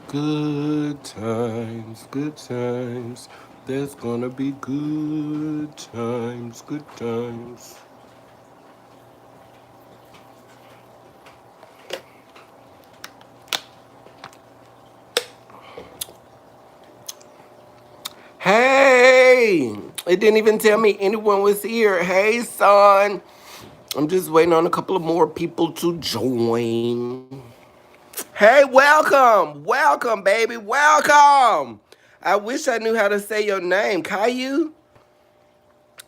Good times, good times. There's gonna be good times, good times. Hey! It didn't even tell me anyone was here. Hey, son. I'm just waiting on a couple of more people to join. Hey, welcome. Welcome, baby. Welcome. I wish I knew how to say your name. Caillou?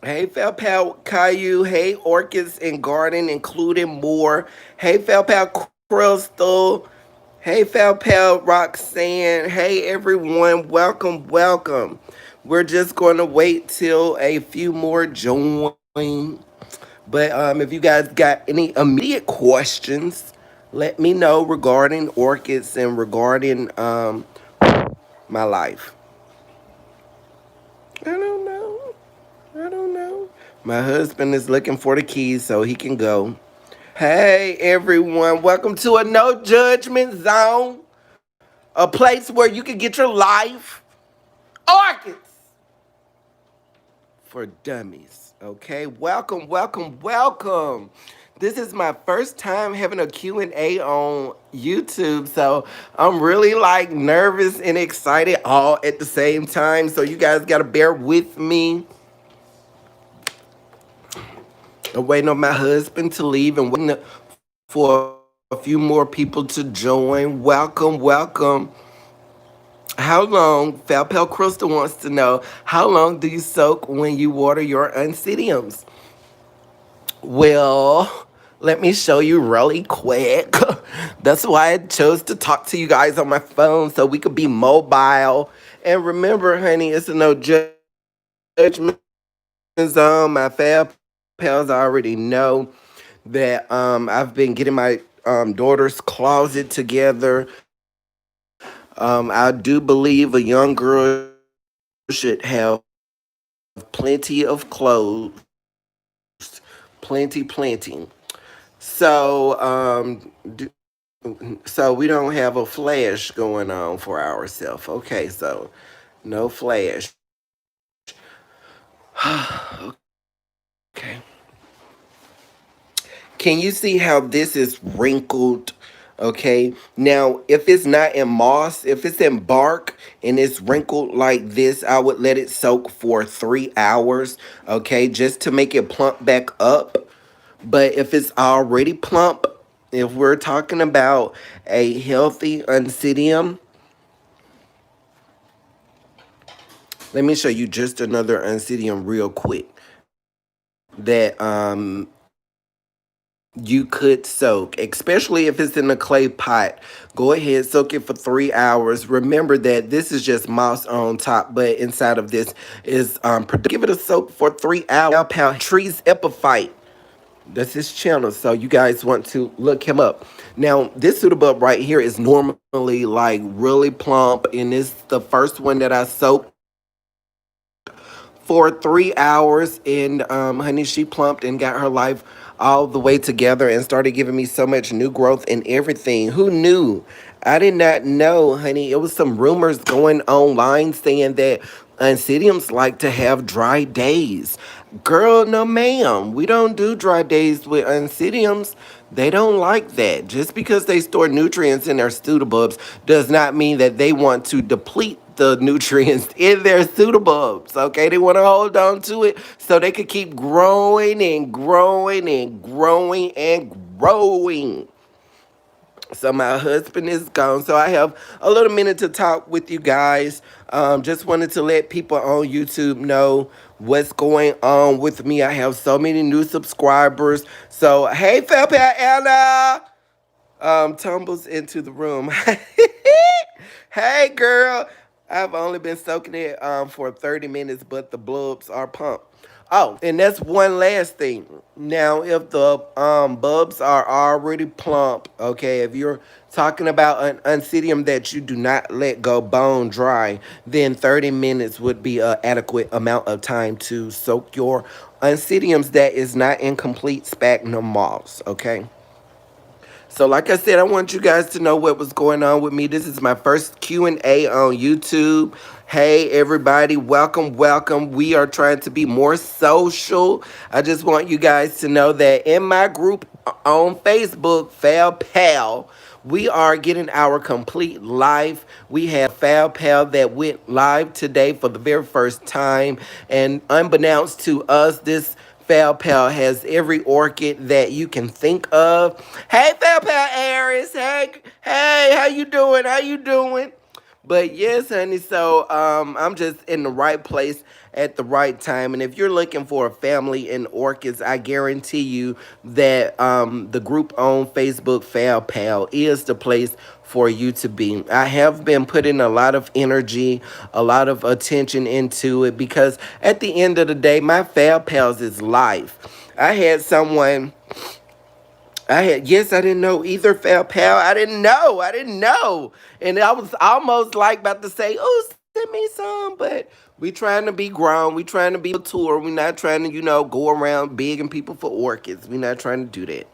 Hey, Fel Pal Caillou. Hey, Orchids and Garden, including more. Hey, Fel Pal Crystal. Hey, Fel Pal Roxanne. Hey, everyone. Welcome, welcome. We're just going to wait till a few more join. But if you guys got any immediate questions, let me know regarding orchids and regarding my life. I don't know. I don't know. My husband is looking for the keys so he can go. Hey, everyone. Welcome to a no judgment zone, a place where you can get your life. Orchids for dummies. Okay, welcome, welcome, welcome. This is my first time having a Q&A on YouTube, so I'm really like nervous and excited all at the same time. So you guys got to bear with me. I'm waiting on my husband to leave and waiting for a few more people to join. Welcome, welcome. How long, Falpel Crystal wants to know, how long do you soak when you water your Oncidiums? Well, let me show you really quick. That's why I chose to talk to you guys on my phone so we could be mobile. And remember, honey, it's a no judgment zone. My Fab pals already know that I've been getting my daughter's closet together. I do believe a young girl should have plenty of clothes, plenty. So, so we don't have a flash going on for ourselves. Okay, so no flash. Okay. Can you see how this is wrinkled? Okay. Now, if it's not in moss, if it's in bark and it's wrinkled like this, I would let it soak for 3 hours. Okay. Just to make it plump back up. But if it's already plump, if we're talking about a healthy Oncidium, let me show you just another Oncidium real quick that you could soak, especially if it's in a clay pot. Go ahead, soak it for 3 hours. Remember that this is just moss on top, but inside of this is give it a soak for 3 hours. Trees epiphyte. That's his channel, so you guys want to look him up. Now, this pseudobulb right here is normally like really plump, and it's the first one that I soaked for 3 hours. And honey, she plumped and got her life all the way together and started giving me so much new growth and everything. Who knew? I did not know, honey. It was some rumors going online saying that Oncidiums like to have dry days. Girl, no ma'am. We don't do dry days with Oncidiums. They don't like that. Just because they store nutrients in their pseudobulbs does not mean that they want to deplete the nutrients in their pseudobulbs. Okay, they want to hold on to it so they could keep growing and growing and growing and growing. So my husband is gone. So I have a little minute to talk with you guys. Just wanted to let people on YouTube know what's going on with me. I have so many new subscribers. So hey, Felpa Anna, tumbles into the room. Hey, girl. I've only been soaking it for 30 minutes, but the blubs are pumped. Oh, and that's one last thing. Now, if the bulbs are already plump, okay, if you're talking about an unsidium that you do not let go bone dry, then 30 minutes would be an adequate amount of time to soak your unsidiums that is not in complete sphagnum moss, okay? So, like I said, I want you guys to know what was going on with me. This is my first Q&A on YouTube. Hey, everybody, welcome, welcome. We are trying to be more social. I just want you guys to know that in my group on Facebook, Fab Pal, we are getting our complete life. We have Fab Pal that went live today for the very first time. And unbeknownst to us, this Fal Pal has every orchid that you can think of. Hey, Fal Pal Aries. Hey, how you doing? How you doing? But yes, honey, so I'm just in the right place at the right time. And if you're looking for a family in orchids, I guarantee you that the group on Facebook, Fal Pal, is the place for you to be. I have been putting a lot of energy, a lot of attention into it because at the end of the day, my Fal Pals is life. I had someone yes, I didn't know either, Fal Pal. I didn't know. And I was almost like about to say, oh, send me some, but we trying to be grown. We trying to be mature. We not trying to, go around begging people for orchids. We not trying to do that.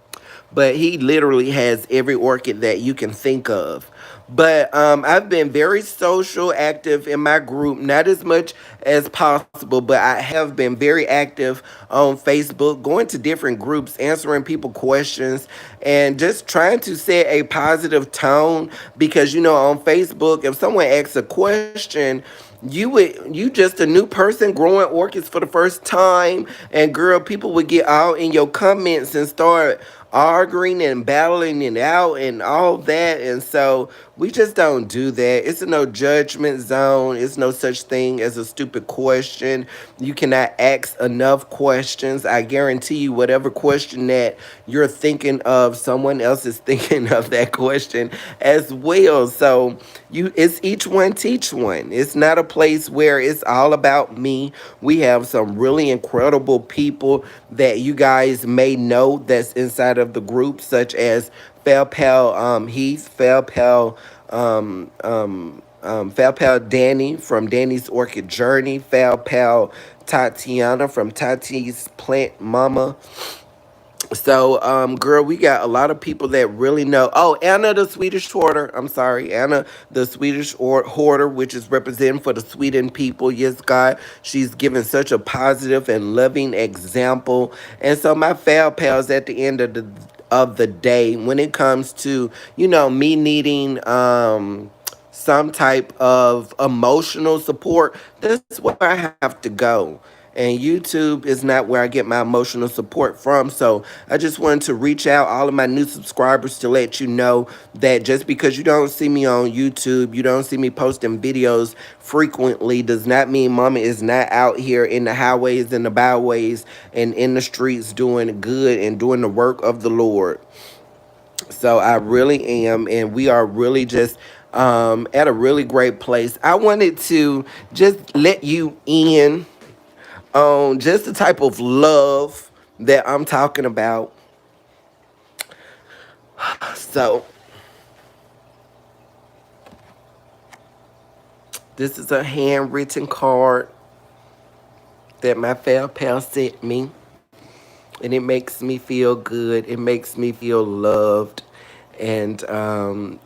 But he literally has every orchid that you can think of. But I've been very social, active in my group, not as much as possible, but I have been very active on Facebook, going to different groups, answering people questions, and just trying to set a positive tone. Because on Facebook, if someone asks a question, you just a new person growing orchids for the first time, and girl, people would get out in your comments and start arguing and battling it out and all that. And so we just don't do that. It's a no judgment zone. It's no such thing as a stupid question. You cannot ask enough questions. I guarantee you, whatever question that you're thinking of, someone else is thinking of that question as well. So it's each one teach one. It's not a place where it's all about me. We have some really incredible people that you guys may know that's inside of the group, such as Fal Pal Heath, Fal Pal Danny from Danny's Orchid Journey, Fal Pal Tatiana from Tati's Plant Mama. So, girl, we got a lot of people that really know. Oh, Anna the Swedish Hoarder. I'm sorry, Anna the Swedish Hoarder, which is representing for the Sweden people. Yes, God, she's given such a positive and loving example. And so, my Fal Pals at the end of the day, when it comes to me needing some type of emotional support, that's where I have to go. And YouTube is not where I get my emotional support from. So I just wanted to reach out all of my new subscribers to let you know that just because you don't see me on YouTube, you don't see me posting videos frequently, does not mean mama is not out here in the highways and the byways and in the streets doing good and doing the work of the Lord. So I really am, and we are really just at a really great place. I wanted to just let you in on just the type of love that I'm talking about. So, this is a handwritten card that my Fal Pal sent me. And it makes me feel good. It makes me feel loved. And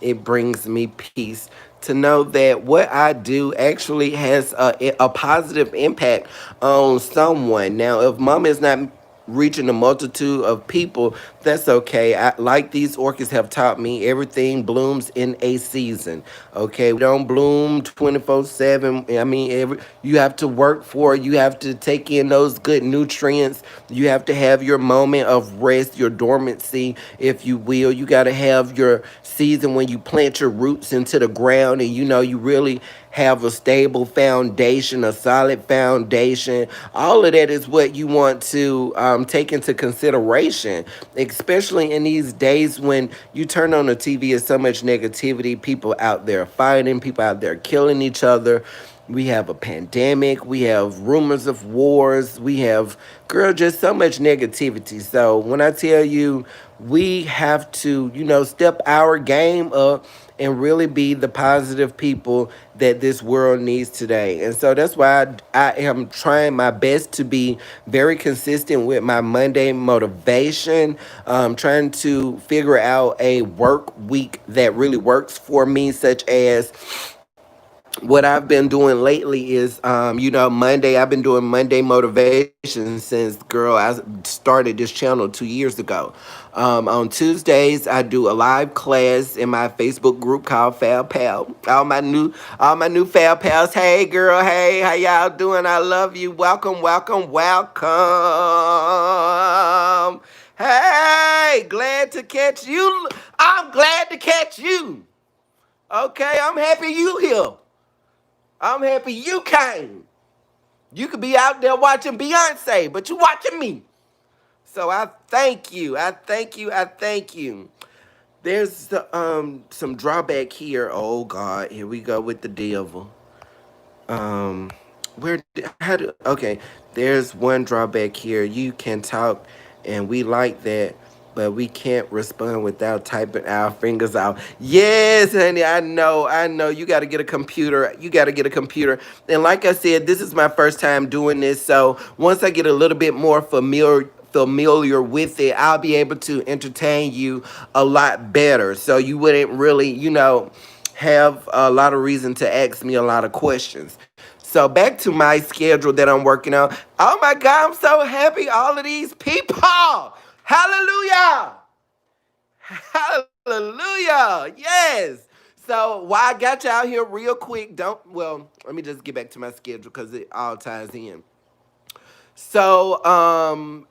it brings me peace to know that what I do actually has a positive impact on someone. Now, if mom is not reaching a multitude of people, that's okay. Like these orchids have taught me, everything blooms in a season. Okay, we don't bloom 24/7. I mean, you have to work for it. You have to take in those good nutrients. You have to have your moment of rest, your dormancy, if you will. You got to have your season when you plant your roots into the ground, and you really have a stable foundation, a solid foundation. All of that is what you want to take into consideration, especially in these days when you turn on the TV, there's so much negativity, people out there fighting, people out there killing each other. We have a pandemic. We have rumors of wars. We have, girl, just so much negativity. So when I tell you, we have to, step our game up and really be the positive people that this world needs today. And so that's why I am trying my best to be very consistent with my Monday motivation, trying to figure out a work week that really works for me, such as what I've been doing lately is, Monday. I've been doing Monday motivation since, girl, I started this channel 2 years ago. On Tuesdays, I do a live class in my Facebook group called Fab Pal. All my new Fab Pals. Hey, girl. Hey, how y'all doing? I love you. Welcome, welcome, welcome. Hey, glad to catch you. I'm glad to catch you. Okay, I'm happy you here. I'm happy you came. You could be out there watching Beyonce, but you watching me. So I thank you. I thank you. I thank you. There's some drawback here. Oh God, here we go with the devil. Um, how do, okay, there's one drawback here. You can talk, and we like that, but we can't respond without typing our fingers out. Yes, honey, I know. You got to get a computer. You got to get a computer. And like I said, this is my first time doing this, so once I get a little bit more familiar with it, I'll be able to entertain you a lot better. So you wouldn't really, have a lot of reason to ask me a lot of questions. So back to my schedule that I'm working on. Oh my God, I'm so happy. All of these people. Hallelujah. Hallelujah. Yes. So while I got y'all here real quick, let me just get back to my schedule because it all ties in. So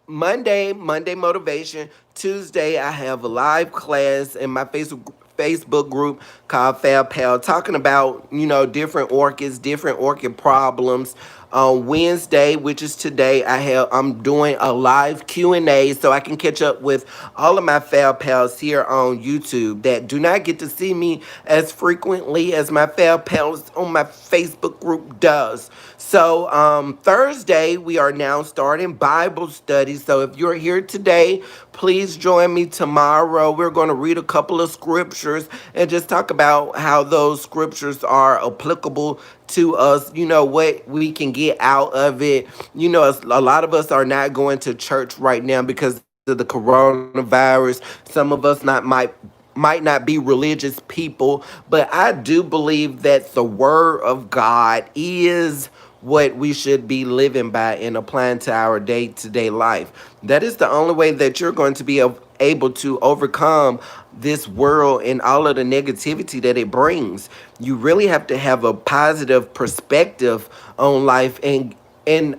Monday motivation. Tuesday I have a live class in my Facebook group called Fab Pal, talking about different orchids, different orchid problems. On Wednesday, which is today, I'm doing a live Q&A so I can catch up with all of my Fab Pals here on YouTube that do not get to see me as frequently as my Fab Pals on my Facebook group does. So Thursday, we are now starting Bible study. So if you're here today, please join me tomorrow. We're going to read a couple of scriptures and just talk about how those scriptures are applicable to us, what we can get out of it. A lot of us are not going to church right now because of the coronavirus. Some of us not might not be religious people, but I do believe that the word of God is what we should be living by and applying to our day-to-day life. That is the only way that you're going to be able to overcome this world and all of the negativity that it brings. You really have to have a positive perspective on life, and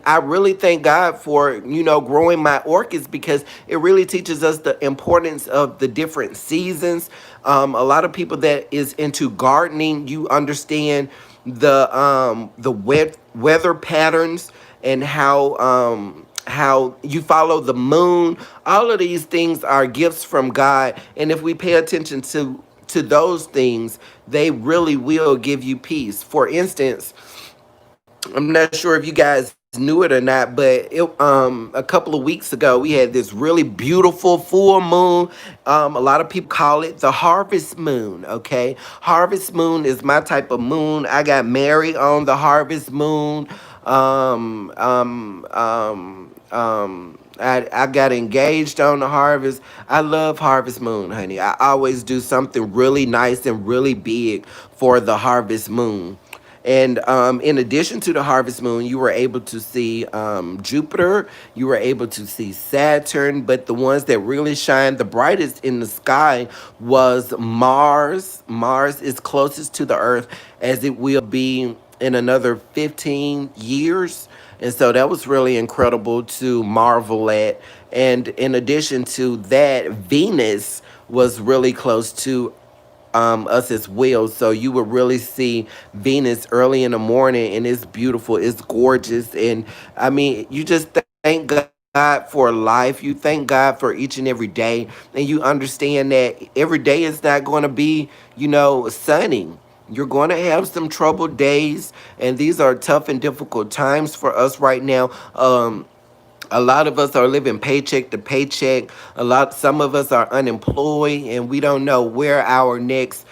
I really thank God for, growing my orchids because it really teaches us the importance of the different seasons. A lot of people that is into gardening, you understand the weather patterns and how you follow the moon. All of these things are gifts from God, and if we pay attention to those things, they really will give you peace. For instance, I'm not sure if you guys knew it or not, but a couple of weeks ago we had this really beautiful full moon. A lot of people call it the harvest moon. Okay, harvest moon is my type of moon. I got married on the harvest moon. I got engaged on the harvest. I love harvest moon, honey. I always do something really nice and really big for the harvest moon. And in addition to the harvest moon, you were able to see Jupiter, you were able to see Saturn, but the ones that really shine the brightest in the sky was Mars. Mars is closest to the Earth as it will be in another 15 years. And so that was really incredible to marvel at. And in addition to that, Venus was really close to us as well. So you would really see Venus early in the morning, and it's beautiful, it's gorgeous, and I mean, you just thank God for life. You thank God for each and every day, and you understand that every day is not going to be, sunny. You're going to have some troubled days, and these are tough and difficult times for us right now. A lot of us are living paycheck to paycheck. Some of us are unemployed, and we don't know where our next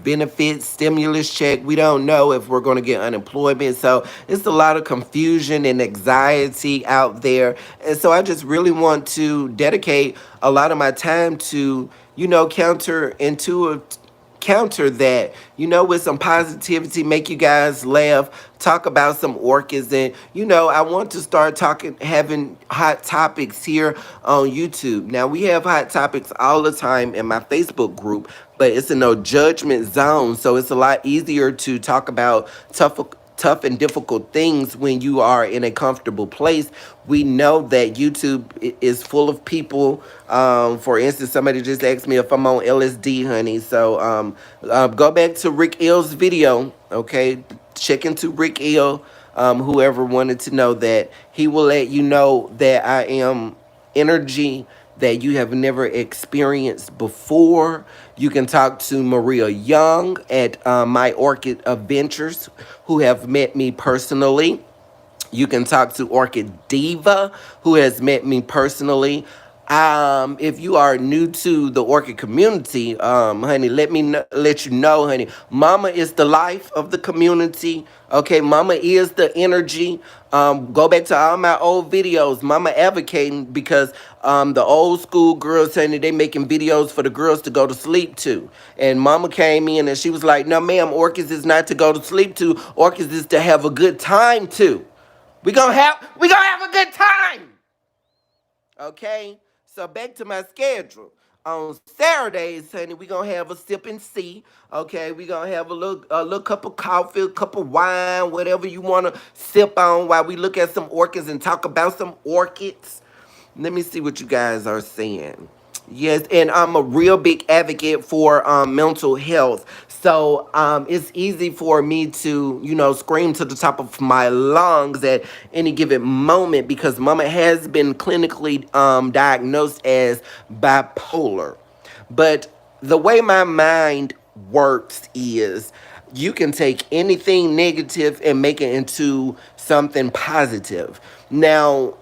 benefit stimulus check. We don't know if we're going to get unemployment. So it's a lot of confusion and anxiety out there. And so I just really want to dedicate a lot of my time to, counter that, with some positivity, make you guys laugh, talk about some orchids. And, I want to start having hot topics here on YouTube. Now, we have hot topics all the time in my Facebook group, but it's a no judgment zone. So it's a lot easier to talk about tough and difficult things when you are in a comfortable place. We know that YouTube is full of people. For instance, somebody just asked me if I'm on LSD, honey. So go back to Rick L's video, okay? Check into Rick L. Whoever wanted to know that, he will let you know that I am energy that you have never experienced before. You can talk to Maria Young at My Orchid Adventures, who have met me personally. You can talk to Orchid Diva, who has met me personally. If you are new to the orchid community, honey, let you know, honey. Mama is the life of the community. Okay, Mama is the energy. Go back to all my old videos. Mama advocating because the old school girls, honey, they making videos for the girls to go to sleep to. And Mama came in and she was like, "No, ma'am, orchids is not to go to sleep to. Orchids is to have a good time to. We gonna have a good time." Okay? So back to my schedule. On Saturdays, honey, we gonna have a sip and see. Okay, we gonna have a little cup of coffee, a cup of wine, whatever you wanna sip on while we look at some orchids and talk about some orchids. Let me see what you guys are saying. Yes, and I'm a real big advocate for mental health. So it's easy for me to, scream to the top of my lungs at any given moment because Mama has been clinically diagnosed as bipolar. But the way my mind works is you can take anything negative and make it into something positive. Now,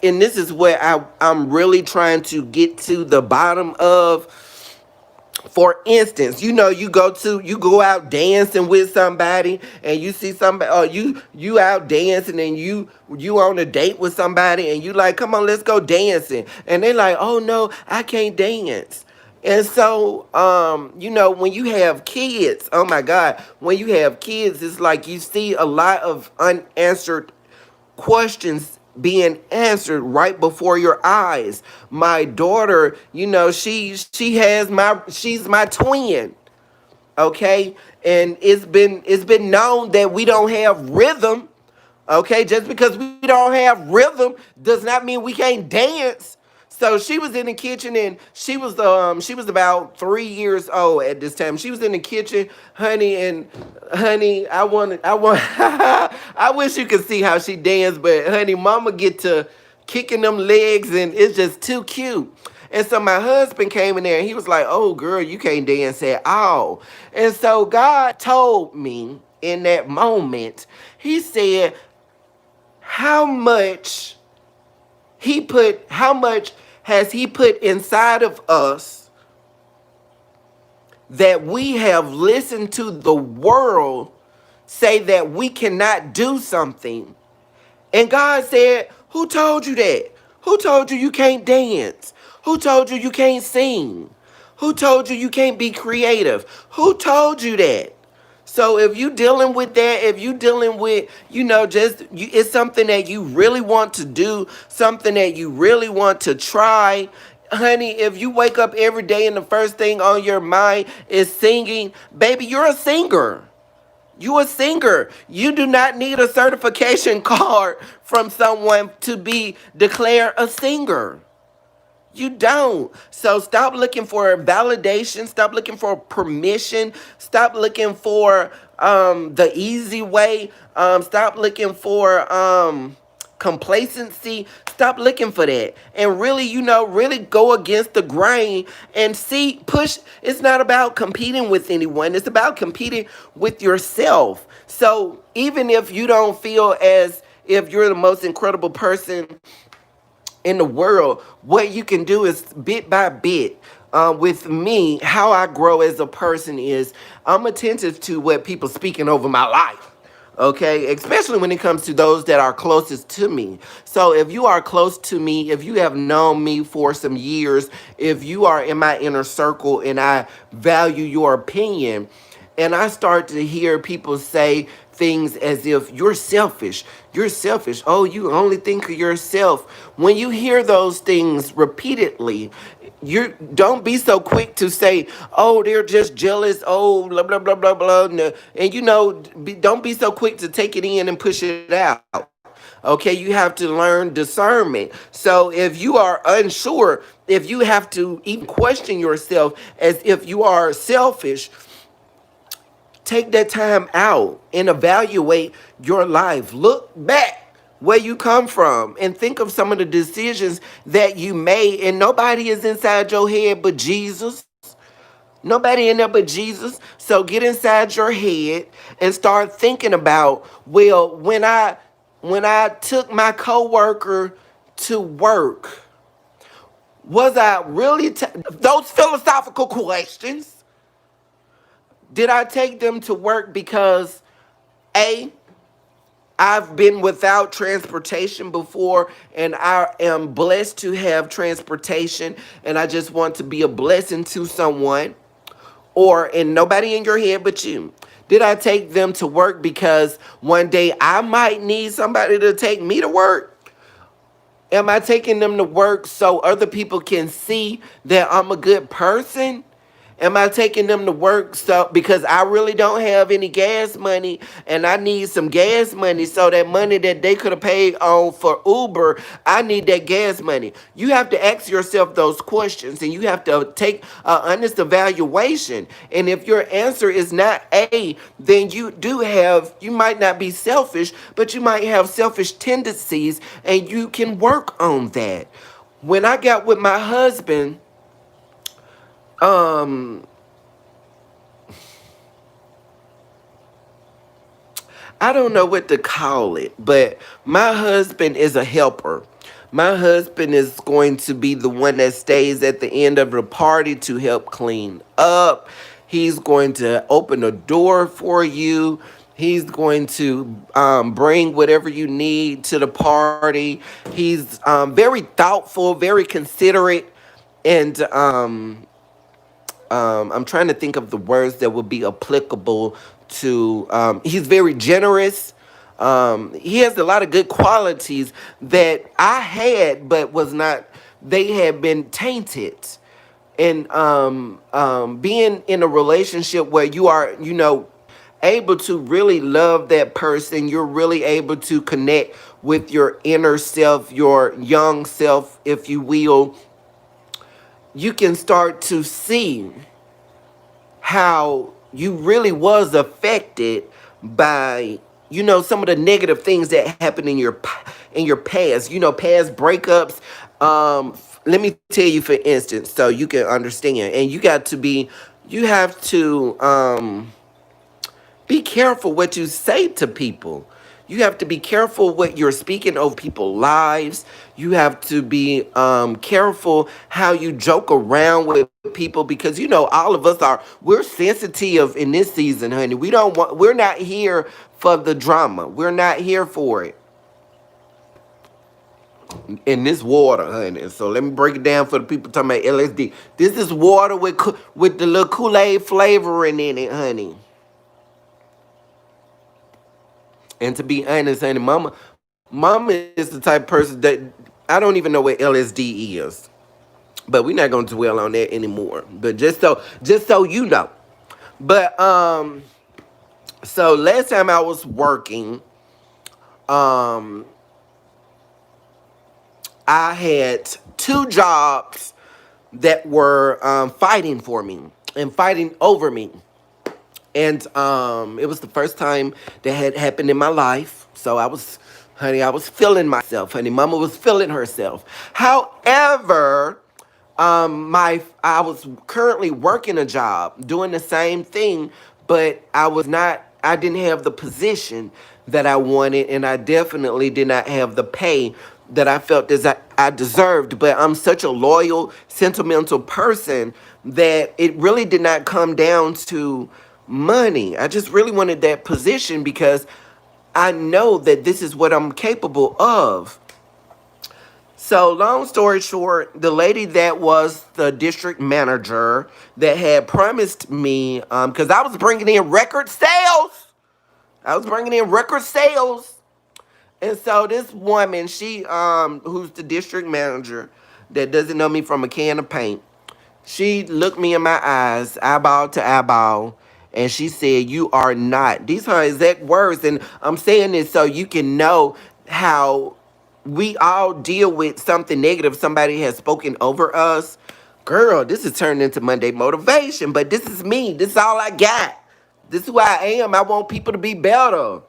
and this is where I'm really trying to get to the bottom of. For instance, you go out dancing with somebody and you see somebody, or you out dancing and you on a date with somebody and you like, "Come on, let's go dancing," and they like, "Oh no, I can't dance." And so, when you have kids, oh my God, when you have kids, it's like you see a lot of unanswered questions being answered right before your eyes. My daughter, she's my twin, okay? And it's been known that we don't have rhythm. Okay, just because we don't have rhythm does not mean we can't dance. So she was in the kitchen and she was about 3 years old at this time. She was in the kitchen, honey, and honey, I want I wish you could see how she danced, but honey, Mama get to kicking them legs and it's just too cute. And so my husband came in there and he was like, "Oh girl, you can't dance at all." And so God told me in that moment, he said, how much has he put inside of us that we have listened to the world say that we cannot do something. And God said, "Who told you that? Who told you can't dance? Who told you can't sing? Who told you can't be creative? Who told you that?" So if you dealing with that, if you dealing with, it's something that you really want to do, something that you really want to try, honey, if you wake up every day and the first thing on your mind is singing, baby, you're a singer. You a singer. You do not need a certification card from someone to be declared a singer. You don't. So stop looking for validation. Stop looking for permission. Stop looking for the easy way. Stop looking for complacency, stop looking for that. And really, really go against the grain and see, push. It's not about competing with anyone, it's about competing with yourself. So even if you don't feel as if you're the most incredible person in the world, what you can do is bit by bit. With me, how I grow as a person is I'm attentive to what people speaking over my life. Okay, especially when it comes to those that are closest to me. So if you are close to me, if you have known me for some years, if you are in my inner circle and I value your opinion, and I start to hear people say things as if you're selfish. You're selfish. Oh, you only think of yourself. When you hear those things repeatedly, you don't be so quick to say, "Oh, they're just jealous." Oh, blah blah blah blah blah. No. And don't be so quick to take it in and push it out. Okay, you have to learn discernment. So if you are unsure, if you have to even question yourself as if you are selfish, take that time out and evaluate your life. Look back where you come from and think of some of the decisions that you made. And nobody is inside your head but Jesus. Nobody in there but Jesus. So get inside your head and start thinking about, well, when I took my coworker to work, was I really those philosophical questions? Did I take them to work because A, I've been without transportation before and I am blessed to have transportation and I just want to be a blessing to someone? Or, and nobody in your head but you, did I take them to work because one day I might need somebody to take me to work? Am I taking them to work so other people can see that I'm a good person? Am I taking them to work so because I really don't have any gas money and I need some gas money, so that money that they could have paid on for Uber, I need that gas money? You have to ask yourself those questions and you have to take an honest evaluation. And if your answer is not A, then you might not be selfish, but you might have selfish tendencies and you can work on that. When I got with my husband, um, I don't know what to call it, but my husband is a helper. My husband is going to be the one that stays at the end of the party to help clean up. He's going to open a door for you. He's going to bring whatever you need to the party. He's very thoughtful, very considerate, and I'm trying to think of the words that would be applicable to. He's very generous. He has a lot of good qualities that I had, but was not. They had been tainted. And being in a relationship where you are, able to really love that person, you're really able to connect with your inner self, your young self, if you will. You can start to see how you really was affected by some of the negative things that happened in your past, past breakups. Let me tell you, for instance, so you can understand. And you have to be careful what you say to people. You have to be careful what you're speaking over people's lives. You have to be careful how you joke around with people, because all of us we're sensitive in this season, honey. We're not here for the drama. We're not here for it. In this water, honey. So let me break it down for the people talking about LSD. This is water with the little Kool-Aid flavoring in it, honey. And to be honest, honey, mama is the type of person that I don't even know what LSD is. But we're not gonna dwell on that anymore. But just so you know. But so last time I was working, um, I had two jobs that were fighting for me and fighting over me. And it was the first time that had happened in my life. So I was Honey, I was feeling myself. Honey, mama was feeling herself. However, my I was currently working a job doing the same thing, but I didn't have the position that I wanted, and I definitely did not have the pay that I felt as I deserved. But I'm such a loyal, sentimental person that it really did not come down to money. I just really wanted that position because I know that this is what I'm capable of. So, long story short, the lady that was the district manager that had promised me, because I was bringing in record sales, I was bringing in record sales, and so this woman, she, who's the district manager, that doesn't know me from a can of paint, she looked me in my eyes, eyeball to eyeball, and she said, "You are not." These are her exact words, and I'm saying this so you can know how we all deal with something negative somebody has spoken over us. Girl, this is turned into Monday motivation, but this is me. This is all I got. This is who I am. I want people to be better.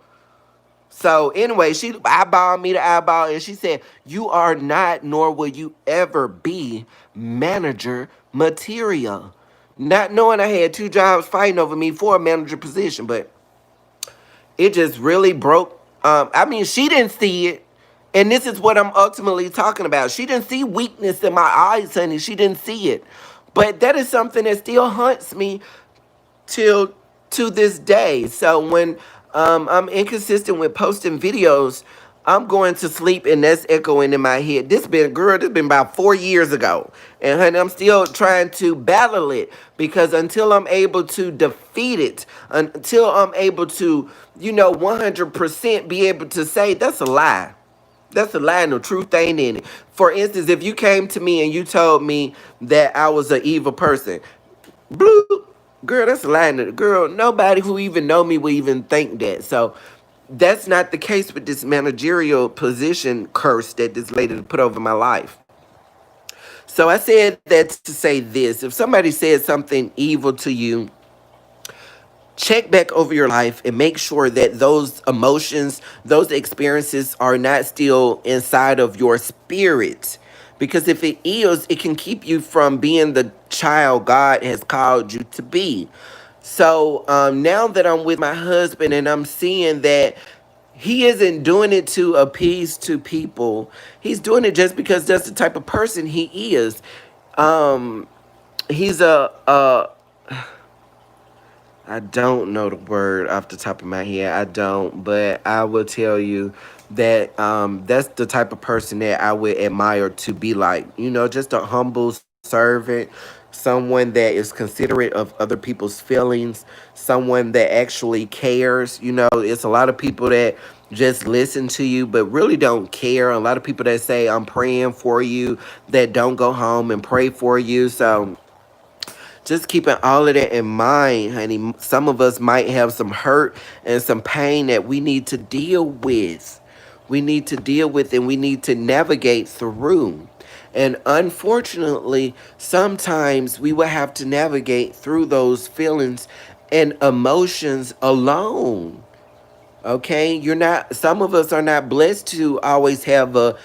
So anyway, she eyeballed me to eyeball, and she said, "You are not, nor will you ever be manager material." Not knowing I had two jobs fighting over me for a manager position, but it just really broke. I mean, she didn't see it, and this is what I'm ultimately talking about. She didn't see weakness in my eyes, honey. She didn't see it, but that is something that still haunts me till to this day. So when I'm inconsistent with posting videos, I'm going to sleep and that's echoing in my head. This been about 4 years ago. And honey, I'm still trying to battle it because until I'm able to defeat it, until I'm able to, 100% be able to say that's a lie. That's a lie and the truth ain't in it. For instance, if you came to me and you told me that I was an evil person, blue, girl, that's a lie. Girl, nobody who even know me will even think that. So that's not the case with this managerial position curse that this lady put over my life. So I said that to say this. If somebody said something evil to you, check back over your life and make sure that those emotions, those experiences are not still inside of your spirit. Because if it is, it can keep you from being the child God has called you to be. So now that I'm with my husband and I'm seeing that he isn't doing it to appease to people, he's doing it just because that's the type of person he is. Um, he's I don't know the word off the top of my head. I don't, but I will tell you that that's the type of person that I would admire to be like. Just a humble servant, someone that is considerate of other people's feelings, someone that actually cares. It's a lot of people that just listen to you but really don't care. A lot of people that say I'm praying for you that don't go home and pray for you. So just keeping all of that in mind, honey. Some of us might have some hurt and some pain that we need to deal with. We need to deal with and we need to navigate through. And unfortunately, sometimes we will have to navigate through those feelings and emotions alone. Okay, some of us are not blessed to always have a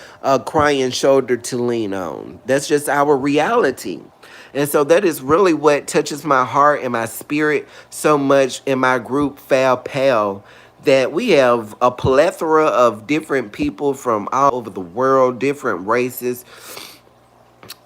crying shoulder to lean on. That's just our reality. And so that is really what touches my heart and my spirit so much in my group, Fal Pal, that we have a plethora of different people from all over the world, different races,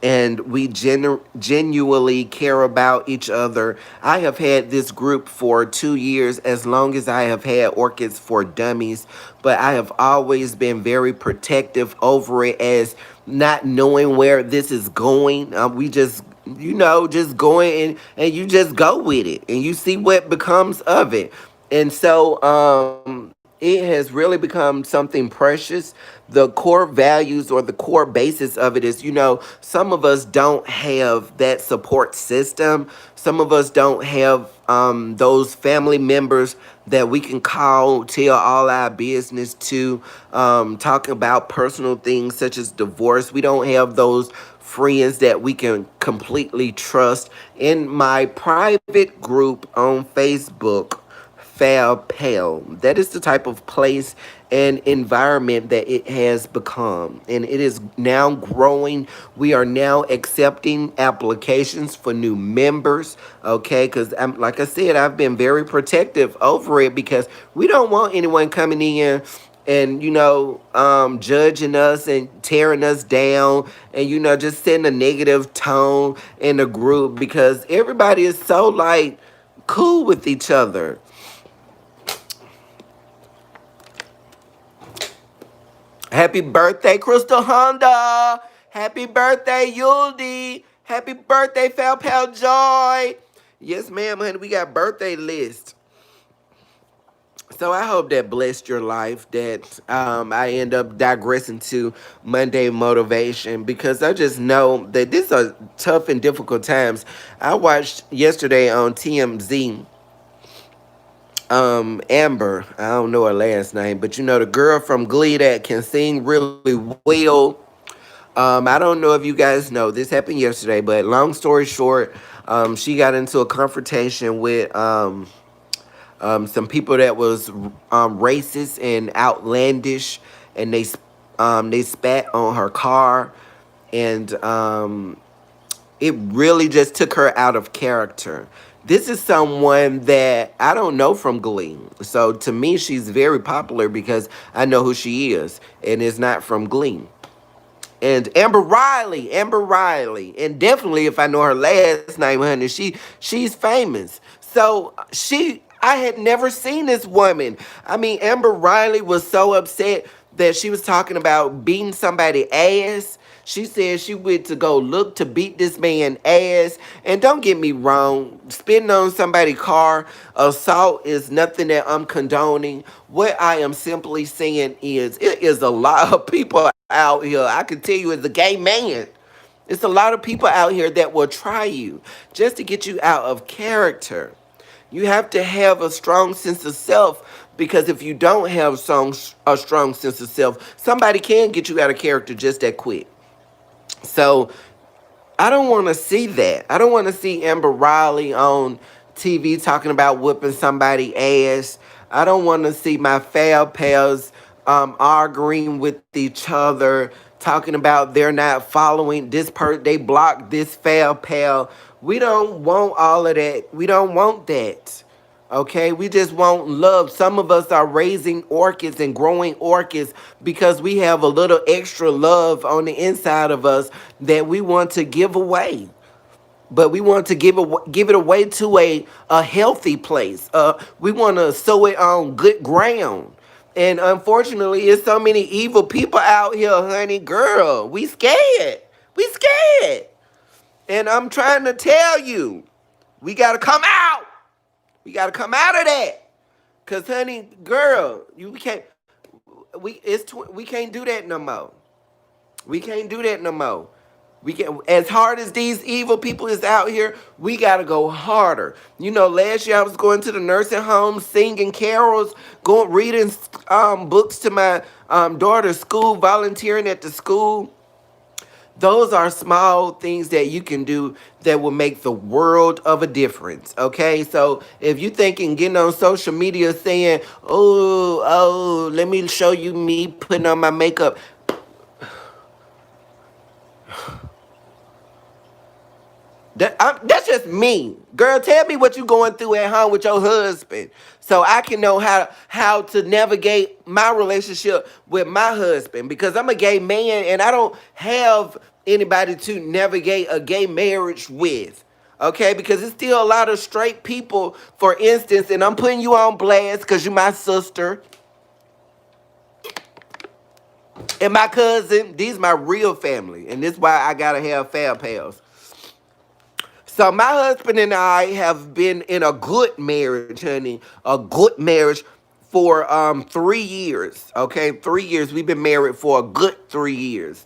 and we genuinely care about each other. I have had this group for 2 years, as long as I have had Orchids for Dummies, but I have always been very protective over it as not knowing where this is going. We just, just going and you just go with it and you see what becomes of it. And so it has really become something precious. The core values or the core basis of it is, some of us don't have that support system. Some of us don't have those family members that we can call, tell all our business to, talk about personal things such as divorce. We don't have those friends that we can completely trust. In my private group on Facebook, foul pale. That is the type of place and environment that it has become. And it is now growing. We are now accepting applications for new members, okay? Because, like I said, I've been very protective over it because we don't want anyone coming in and judging us and tearing us down and just setting a negative tone in the group because everybody is so like cool with each other. Happy birthday, Crystal Honda. Happy birthday, Yuldi. Happy birthday, Fal Pal Joy. Yes, ma'am, honey. We got birthday list. So I hope that blessed your life, that I end up digressing to Monday motivation because I just know that these are tough and difficult times. I watched yesterday on TMZ, Amber, I don't know her last name, but the girl from Glee that can sing really well. I don't know if you guys know, this happened yesterday, but long story short, she got into a confrontation with some people that was racist and outlandish, and they spat on her car, and it really just took her out of character. This is someone that I don't know from Glee. So to me, she's very popular because I know who she is, and it's not from Glee. And Amber Riley, and definitely if I know her last name, honey, she's famous. So I had never seen this woman. I mean, Amber Riley was so upset that she was talking about beating somebody ass. She said she went to go look to beat this man ass. And don't get me wrong, spitting on somebody's car, assault is nothing that I'm condoning. What I am simply saying is it is a lot of people out here. I can tell you as a gay man, it's a lot of people out here that will try you just to get you out of character. You have to have a strong sense of self because if you don't have a strong sense of self, somebody can get you out of character just that quick. So I don't want to see that. I don't want to see Amber Riley on TV talking about whipping somebody ass. I don't want to see my fab pals arguing with each other, talking about they're not following this they blocked this fab pal. We don't want all of that. We don't want that. Okay, we just want love. Some of us are raising orchids and growing orchids because we have a little extra love on the inside of us that we want to give away. But we want to give it away to a healthy place. We want to sow it on good ground. And unfortunately, it's so many evil people out here, honey. Girl, we scared. We scared. And I'm trying to tell you, we got to come out. We got to come out of that. Cause honey, girl, we can't do that no more. We can't do that no more. We can, as hard as these evil people is out here, we gotta go harder. Last year I was going to the nursing home, singing carols, going reading books to my daughter's school, volunteering at the school. Those are small things that you can do that will make the world of a difference. Okay, so if you thinking getting on social media saying, "Oh, let me show you me putting on my makeup," that's just me. Girl, tell me what you going through at home with your husband so I can know how to navigate my relationship with my husband because I'm a gay man and I don't have anybody to navigate a gay marriage with. Okay, because it's still a lot of straight people, for instance, and I'm putting you on blast because you're my sister and my cousin. These my real family, and this is why I gotta have fab pals. So my husband and I have been in a good marriage, honey. A good marriage for 3 years. Okay, 3 years. We've been married for a good 3 years.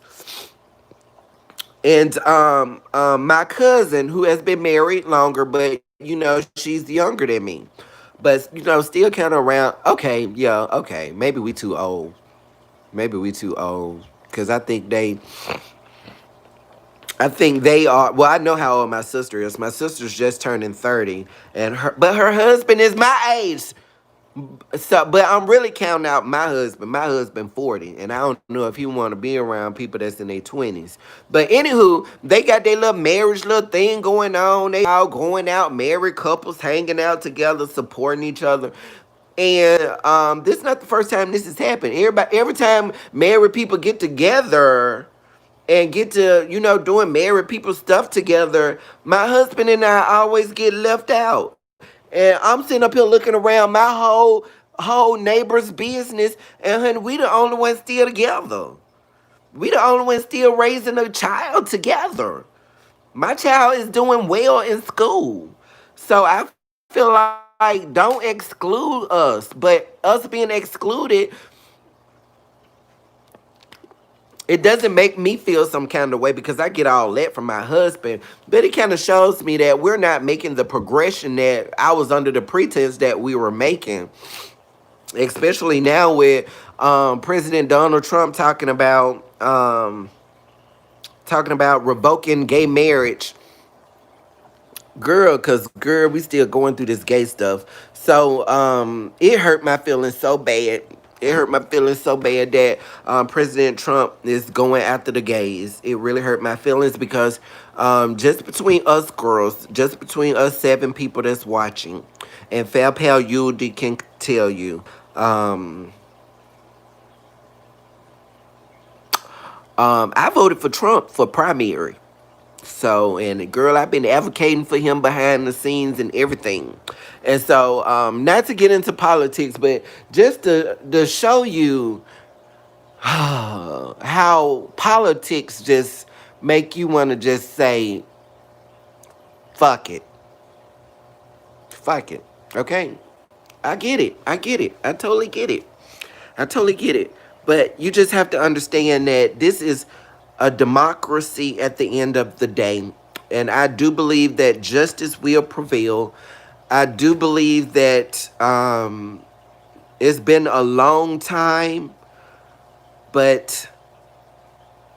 And my cousin, who has been married longer, but she's younger than me. But still kind of around. Okay, yeah, okay. Maybe we too old. Maybe we too old. Cause I think they are. Well, I know how old my sister is. My sister's just turning 30, but her husband is my age. So, but I'm really counting out my husband. My husband 40, and I don't know if he want to be around people that's in their 20s. But anywho, they got their little marriage little thing going on. They all going out, married couples hanging out together, supporting each other. And this is not the first time this has happened. Every time married people get together and get to, doing married people stuff together, my husband and I always get left out. And I'm sitting up here looking around my whole neighbor's business, and honey, we the only ones still together. We the only ones still raising a child together. My child is doing well in school. So I feel like don't exclude us. But us being excluded, it doesn't make me feel some kind of way because I get all that from my husband. But it kind of shows me that we're not making the progression that I was under the pretense that we were making. Especially now with President Donald Trump talking about revoking gay marriage. Girl, cause girl, we still going through this gay stuff. So it hurt my feelings so bad. It hurt my feelings so bad that President Trump is going after the gays. It really hurt my feelings because just between us girls, just between us 7 people that's watching, and Fal Pal Yuldi can tell you, I voted for Trump for primary. So, and girl, I've been advocating for him behind the scenes and everything. And so, not to get into politics, but just to show you how politics just make you want to just say, fuck it. Fuck it. Okay? I get it. I get it. I totally get it. I totally get it. But you just have to understand that this is a democracy at the end of the day. And I do believe that justice will prevail. I do believe that it's been a long time, but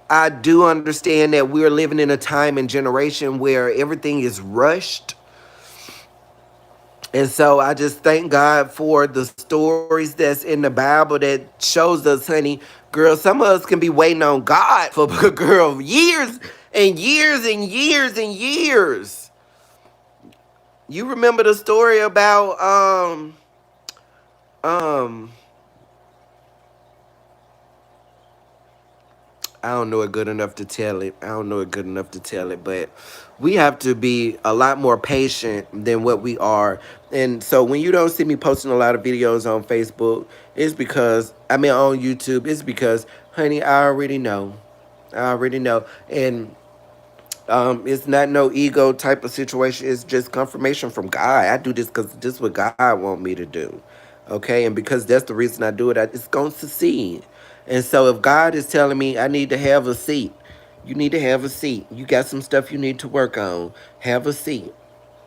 I do understand that we're living in a time and generation where everything is rushed. And so I just thank God for the stories that's in the Bible that shows us, honey, girl, some of us can be waiting on God for girl years and years and years and years. You remember the story about um I don't know it good enough to tell it. I don't know it good enough to tell it, but we have to be a lot more patient than what we are. And so when you don't see me posting a lot of videos on Facebook, it's because, I mean, on YouTube, it's because, honey, I already know. I already know. And it's not no ego type of situation. It's just confirmation from God. I do this because this is what God want me to do. Okay, and because that's the reason I do it, it's going to succeed. And so if God is telling me I need to have a seat, you need to have a seat. You got some stuff you need to work on. Have a seat.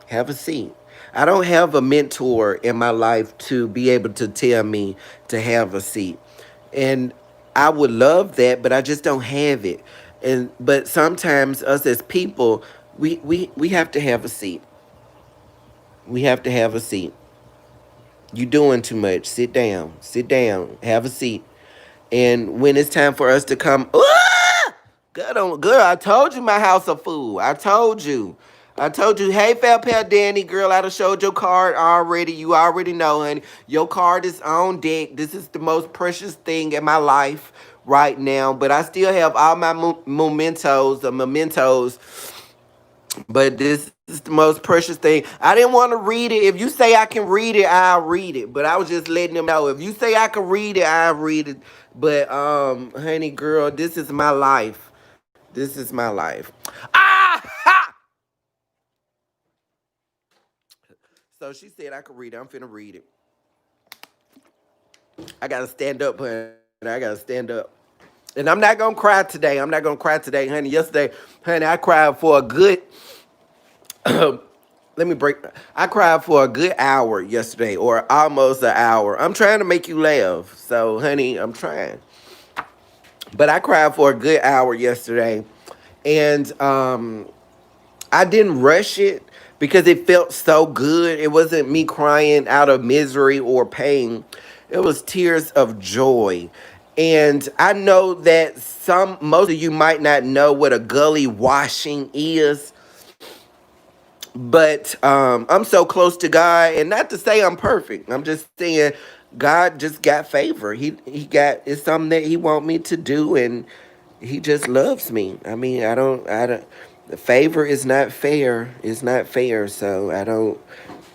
Have a seat. I don't have a mentor in my life to be able to tell me to have a seat. And I would love that, but I just don't have it. And but sometimes us as people, we have to have a seat. We have to have a seat. You doing too much. Sit down. Sit down. Have a seat. And when it's time for us to come, girl, I told you my house a fool. I told you. I told you, hey, Fat Pal Danny, girl, I done showed your card already. You already know, honey. Your card is on deck. This is the most precious thing in my life right now. But I still have all my mementos. But this is the most precious thing. I didn't want to read it. If you say I can read it, I'll read it. But I was just letting them know. If you say I can read it, I'll read it. But honey girl, this is my life. This is my life. Ah ha! So she said I could read it. I'm finna read it. I gotta stand up, honey. I gotta stand up. And I'm not gonna cry today. I'm not gonna cry today, honey. Yesterday, honey, I cried for a good let me break. I cried for a good hour yesterday, or almost an hour. I'm trying to make you laugh, so honey, I'm trying. But I cried for a good hour yesterday, and I didn't rush it because it felt so good. It wasn't me crying out of misery or pain. It was tears of joy. And I know that most of you might not know what a gully washing is, but I'm so close to God, and not to say I'm perfect. I'm just saying God just got favor. He got, it's something that He want me to do, and He just loves me. I mean, I don't. The favor is not fair. It's not fair. So I don't.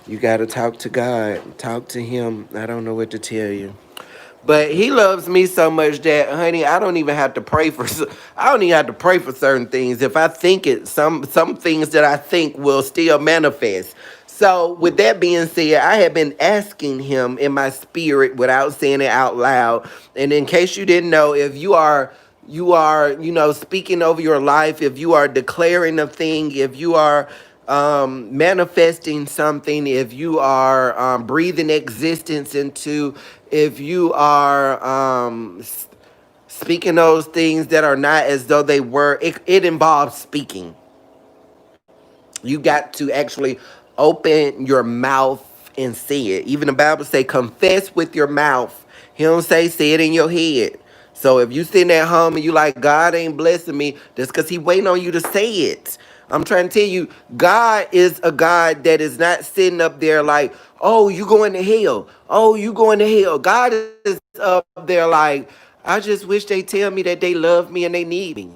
You got to talk to God. Talk to Him. I don't know what to tell you. But He loves me so much that, honey, I don't even have to pray for. I don't even have to pray for certain things. If I think it, some things that I think will still manifest. So with that being said, I have been asking Him in my spirit without saying it out loud. And in case you didn't know, if you are speaking over your life, if you are declaring a thing, if you are manifesting something, if you are breathing existence into, if you are speaking those things that are not as though they were, it involves speaking. You got to actually open your mouth and say it. Even the Bible say confess with your mouth. He don't say it in your head. So if you sitting at home and you like, God ain't blessing me, that's because He waiting on you to say it. I'm trying to tell you, God is a God that is not sitting up there like, oh, you going to hell. Oh, you going to hell. God is up there like, I just wish they tell me that they love me and they need me.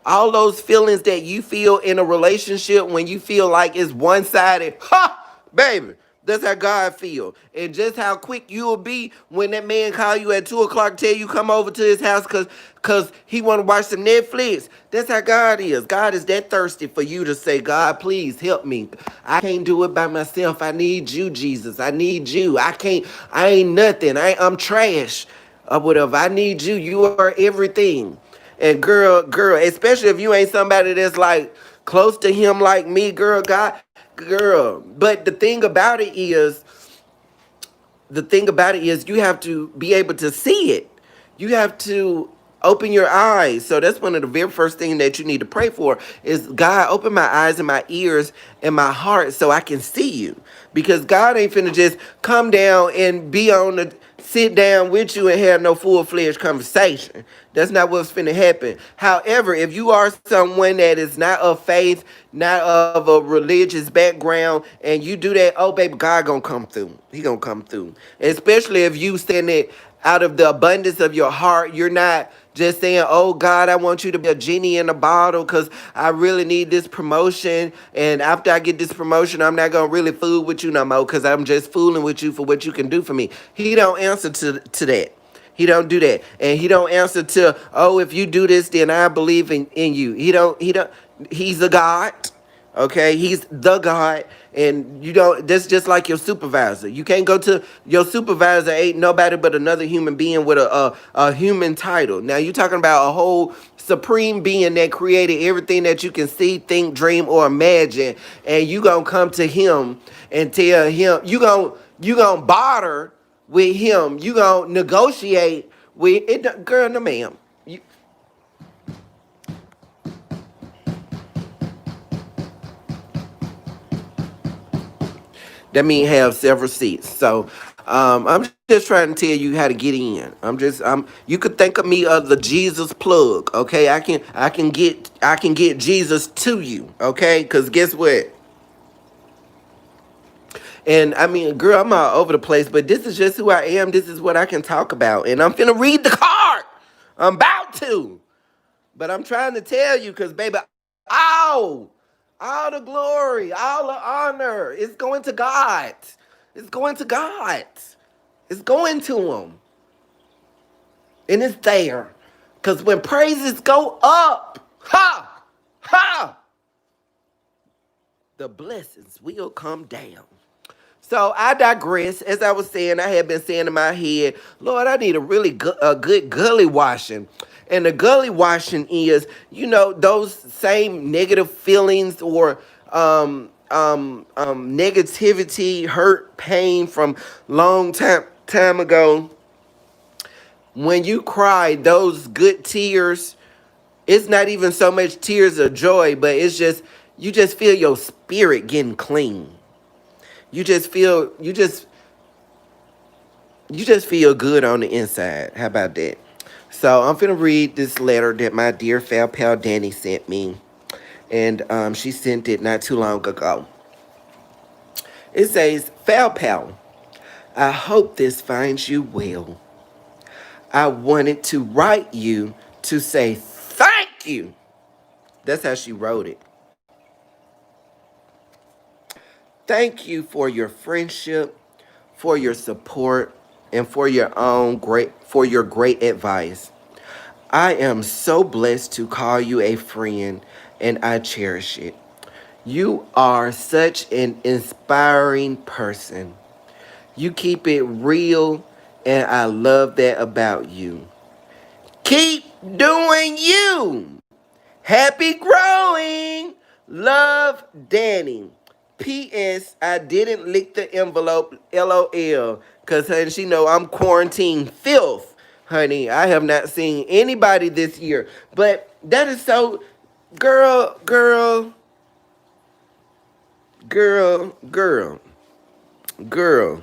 All those feelings that you feel in a relationship when you feel like it's one-sided, ha, baby, that's how God feel. And just how quick you'll be when that man call you at 2 o'clock, tell you come over to his house cause he want to watch some Netflix. That's how God is. God is that thirsty for you to say, God, please help me. I can't do it by myself. I need you, Jesus. I need you. I ain't nothing. I'm trash or whatever. I need you. You are everything. And girl, especially if you ain't somebody that's like close to Him like me, girl. But the thing about it is you have to be able to see it. You have to open your eyes. So that's one of the very first things that you need to pray for is, God, open my eyes and my ears and my heart so I can see you. Because God ain't finna just come down and sit down with you and have no full-fledged conversation. That's not what's finna happen. However, if you are someone that is not of faith, not of a religious background, and you do that, oh baby, God gonna come through. He gonna come through. Especially if you send it out of the abundance of your heart. You're not just saying, oh God, I want you to be a genie in a bottle because I really need this promotion. And after I get this promotion, I'm not going to really fool with you no more because I'm just fooling with you for what you can do for me. He don't answer to that. He don't do that. And He don't answer to, oh, if you do this, then I believe in you. He's a God. Okay, He's the God, and you don't. That's just like your supervisor. You can't go to your supervisor. Ain't nobody but another human being with a human title. Now you talking about a whole supreme being that created everything that you can see, think, dream, or imagine, and you gonna come to Him and tell Him you gonna barter with Him. You gonna negotiate with it, girl. No, ma'am. That means have several seats. So I'm just trying to tell you how to get in. You could think of me as the Jesus plug, okay? I can get Jesus to you, okay? Cause guess what? And I mean, girl, I'm all over the place, but this is just who I am. This is what I can talk about. And I'm finna read the card. I'm about to. But I'm trying to tell you, cause baby, all, all the glory, all the honor is going to God. It's going to God. It's going to Him. And it's there. Cause when praises go up, ha, the blessings will come down. So I digress. As I was saying, I had been saying in my head, Lord, I need a good gully washing. And the gully washing is, those same negative feelings or negativity, hurt, pain from long time ago. When you cry those good tears, it's not even so much tears of joy, but it's just You just feel your spirit getting clean. You just feel you just feel good on the inside. How about that? So I'm gonna read this letter that my dear Fal Pal Danny sent me, and she sent it not too long ago. It says, Fal Pal, I hope this finds you well. I wanted to write you to say thank you. That's how she wrote it. Thank you for your friendship, for your support, and for your great advice. I am so blessed to call you a friend, and I cherish it. You are such an inspiring person. You keep it real, and I love that about you. Keep doing you. Happy growing. Love, Danny. P.S. I didn't lick the envelope. LOL. Cause honey, she know I'm quarantine filth. Honey, I have not seen anybody this year. But that is so, girl, girl, girl, girl, girl,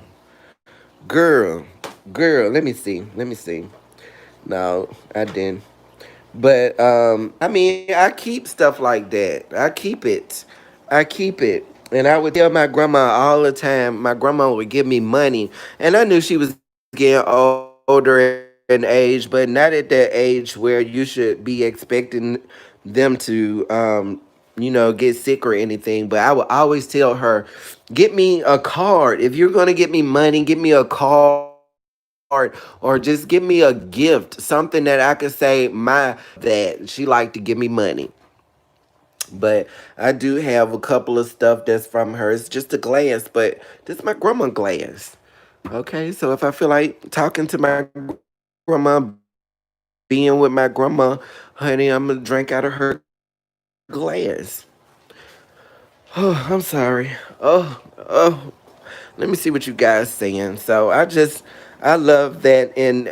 girl, girl. Let me see. Let me see. No, I didn't. But I mean, I keep stuff like that. I keep it. I keep it. And I would tell my grandma all the time. My grandma would give me money, and I knew she was getting older in age, but not at that age where you should be expecting them to, get sick or anything. But I would always tell her, get me a card. If you're gonna get me money, get me a card or just give me a gift, something that I could say my that she liked to give me money. But I do have a couple of stuff that's from her. It's just a glass, but this is my grandma glass. Okay, so if I feel like talking to my grandma, being with my grandma, honey, I'm gonna drink out of her glass. Oh, I'm sorry. Let me see what you guys saying. So I love that, and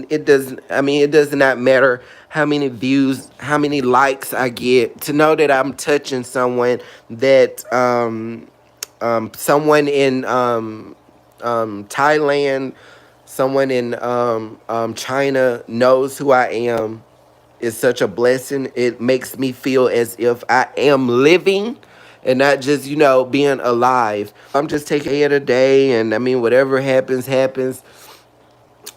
it does not matter how many views, how many likes I get, to know that I'm touching someone, that someone in Thailand, someone in China knows who I am, is such a blessing. It makes me feel as if I am living and not just, being alive. I'm just taking a day at a day, and I mean, whatever happens, happens.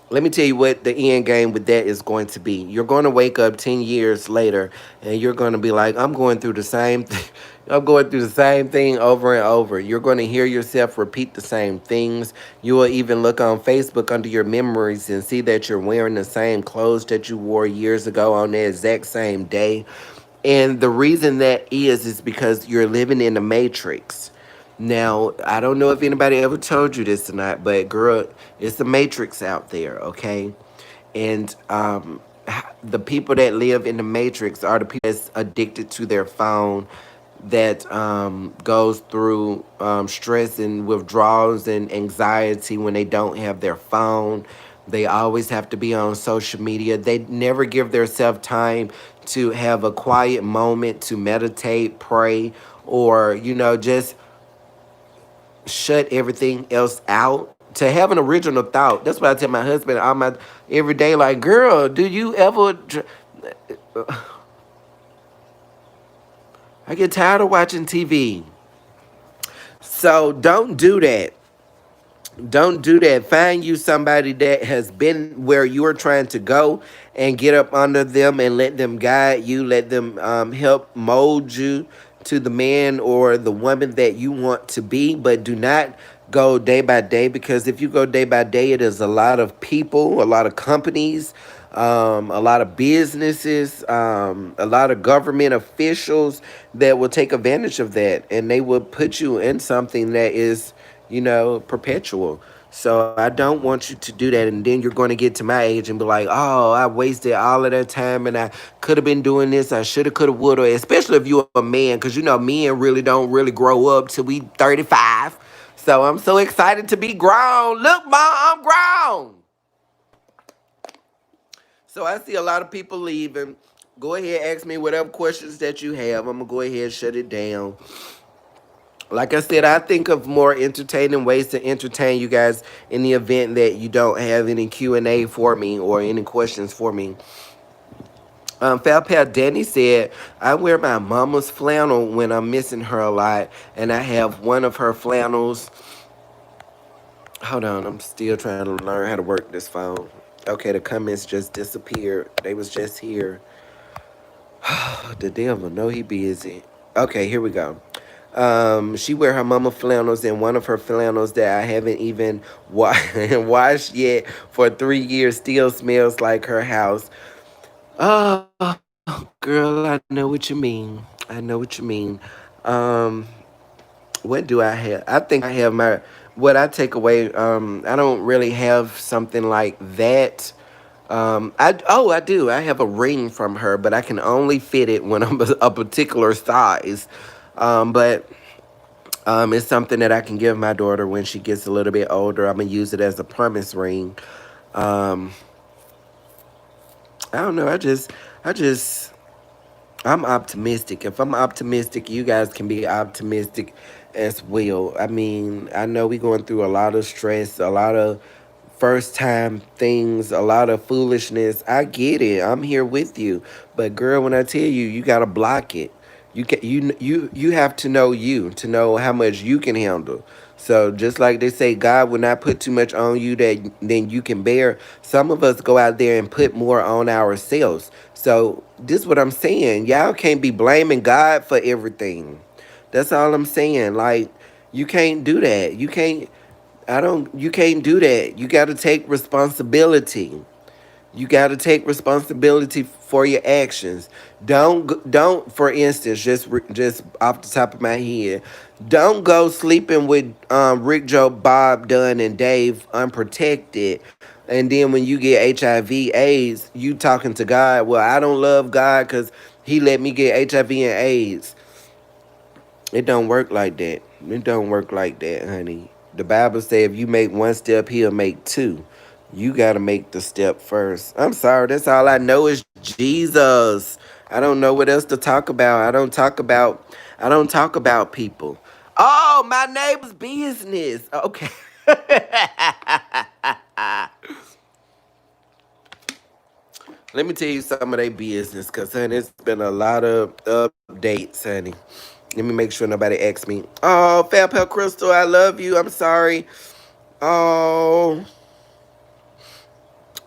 Let me tell you what the end game with that is going to be. You're going to wake up 10 years later and you're going to be like, I'm going through the same thing. I'm going through the same thing over and over. You're going to hear yourself repeat the same things. You will even look on Facebook under your memories and see that you're wearing the same clothes that you wore years ago on the exact same day. And the reason that is because you're living in the matrix. Now, I don't know if anybody ever told you this or not, but girl, it's the matrix out there, okay? And the people that live in the matrix are the people that's addicted to their phone, that goes through stress and withdrawals and anxiety when they don't have their phone. They always have to be on social media. They never give themselves time to have a quiet moment to meditate, pray, or, just shut everything else out, to have an original thought. That's what I tell my husband all my every day. Like, girl, do you ever? I get tired of watching TV. So don't do that. Don't do that. Find you somebody that has been where you're trying to go, and get up under them and let them guide you. Let them help mold you to the man or the woman that you want to be. But do not go day by day, because if you go day by day, it is a lot of people, a lot of companies, a lot of businesses, a lot of government officials that will take advantage of that, and they will put you in something that is, perpetual. So I don't want you to do that. And then you're going to get to my age and be like, oh, I wasted all of that time and I could have been doing this. I should have, could have, would have, especially if you're a man, because, men really don't really grow up till we 35. So I'm so excited to be grown. Look, Mom, I'm grown. So I see a lot of people leaving. Go ahead, ask me whatever questions that you have. I'm gonna go ahead and shut it down. Like I said, I think of more entertaining ways to entertain you guys in the event that you don't have any Q&A for me or any questions for me. Fal Pal Danny said, I wear my mama's flannel when I'm missing her a lot, and I have one of her flannels. Hold on, I'm still trying to learn how to work this phone. Okay, the comments just disappeared. They was just here. The devil, know he busy. Okay, here we go. She wear her mama flannels, and one of her flannels that I haven't even washed yet for 3 years still smells like her house. Oh, girl, I know what you mean. I know what you mean. Um, what do I have? I think I have my what I take away. I don't really have something like that. I do. I have a ring from her, but I can only fit it when I'm a particular size. But it's something that I can give my daughter when she gets a little bit older. I'm gonna use it as a promise ring. Um, I don't know. I just, I'm optimistic. If I'm optimistic, you guys can be optimistic as well. I mean, I know we're going through a lot of stress, a lot of first time things, a lot of foolishness. I get it. I'm here with you. But girl, when I tell you, you got to block it. You have to know you to know how much you can handle. So just like they say, God will not put too much on you that than you can bear. Some of us go out there and put more on ourselves. So this is what I'm saying. Y'all can't be blaming God for everything. That's all I'm saying. Like you can't do that. You can't. I don't. You can't do that. You got to take responsibility. You got to take responsibility for your actions. Don't. For instance, just off the top of my head, don't go sleeping with Rick, Joe, Bob, Dunn, and Dave unprotected. And then when you get HIV/AIDS, you talking to God. Well, I don't love God because He let me get HIV and AIDS. It don't work like that. It don't work like that, honey. The Bible says if you make one step, He'll make two. You gotta make the step first. I'm sorry, that's all I know is Jesus. I don't know what else to talk about. I don't talk about people. Oh, my neighbor's business. Okay. Let me tell you some of their business, cause honey, it's been a lot of updates, honey. Let me make sure nobody asks me. Oh, Fat Pal Crystal, I love you. I'm sorry. Oh,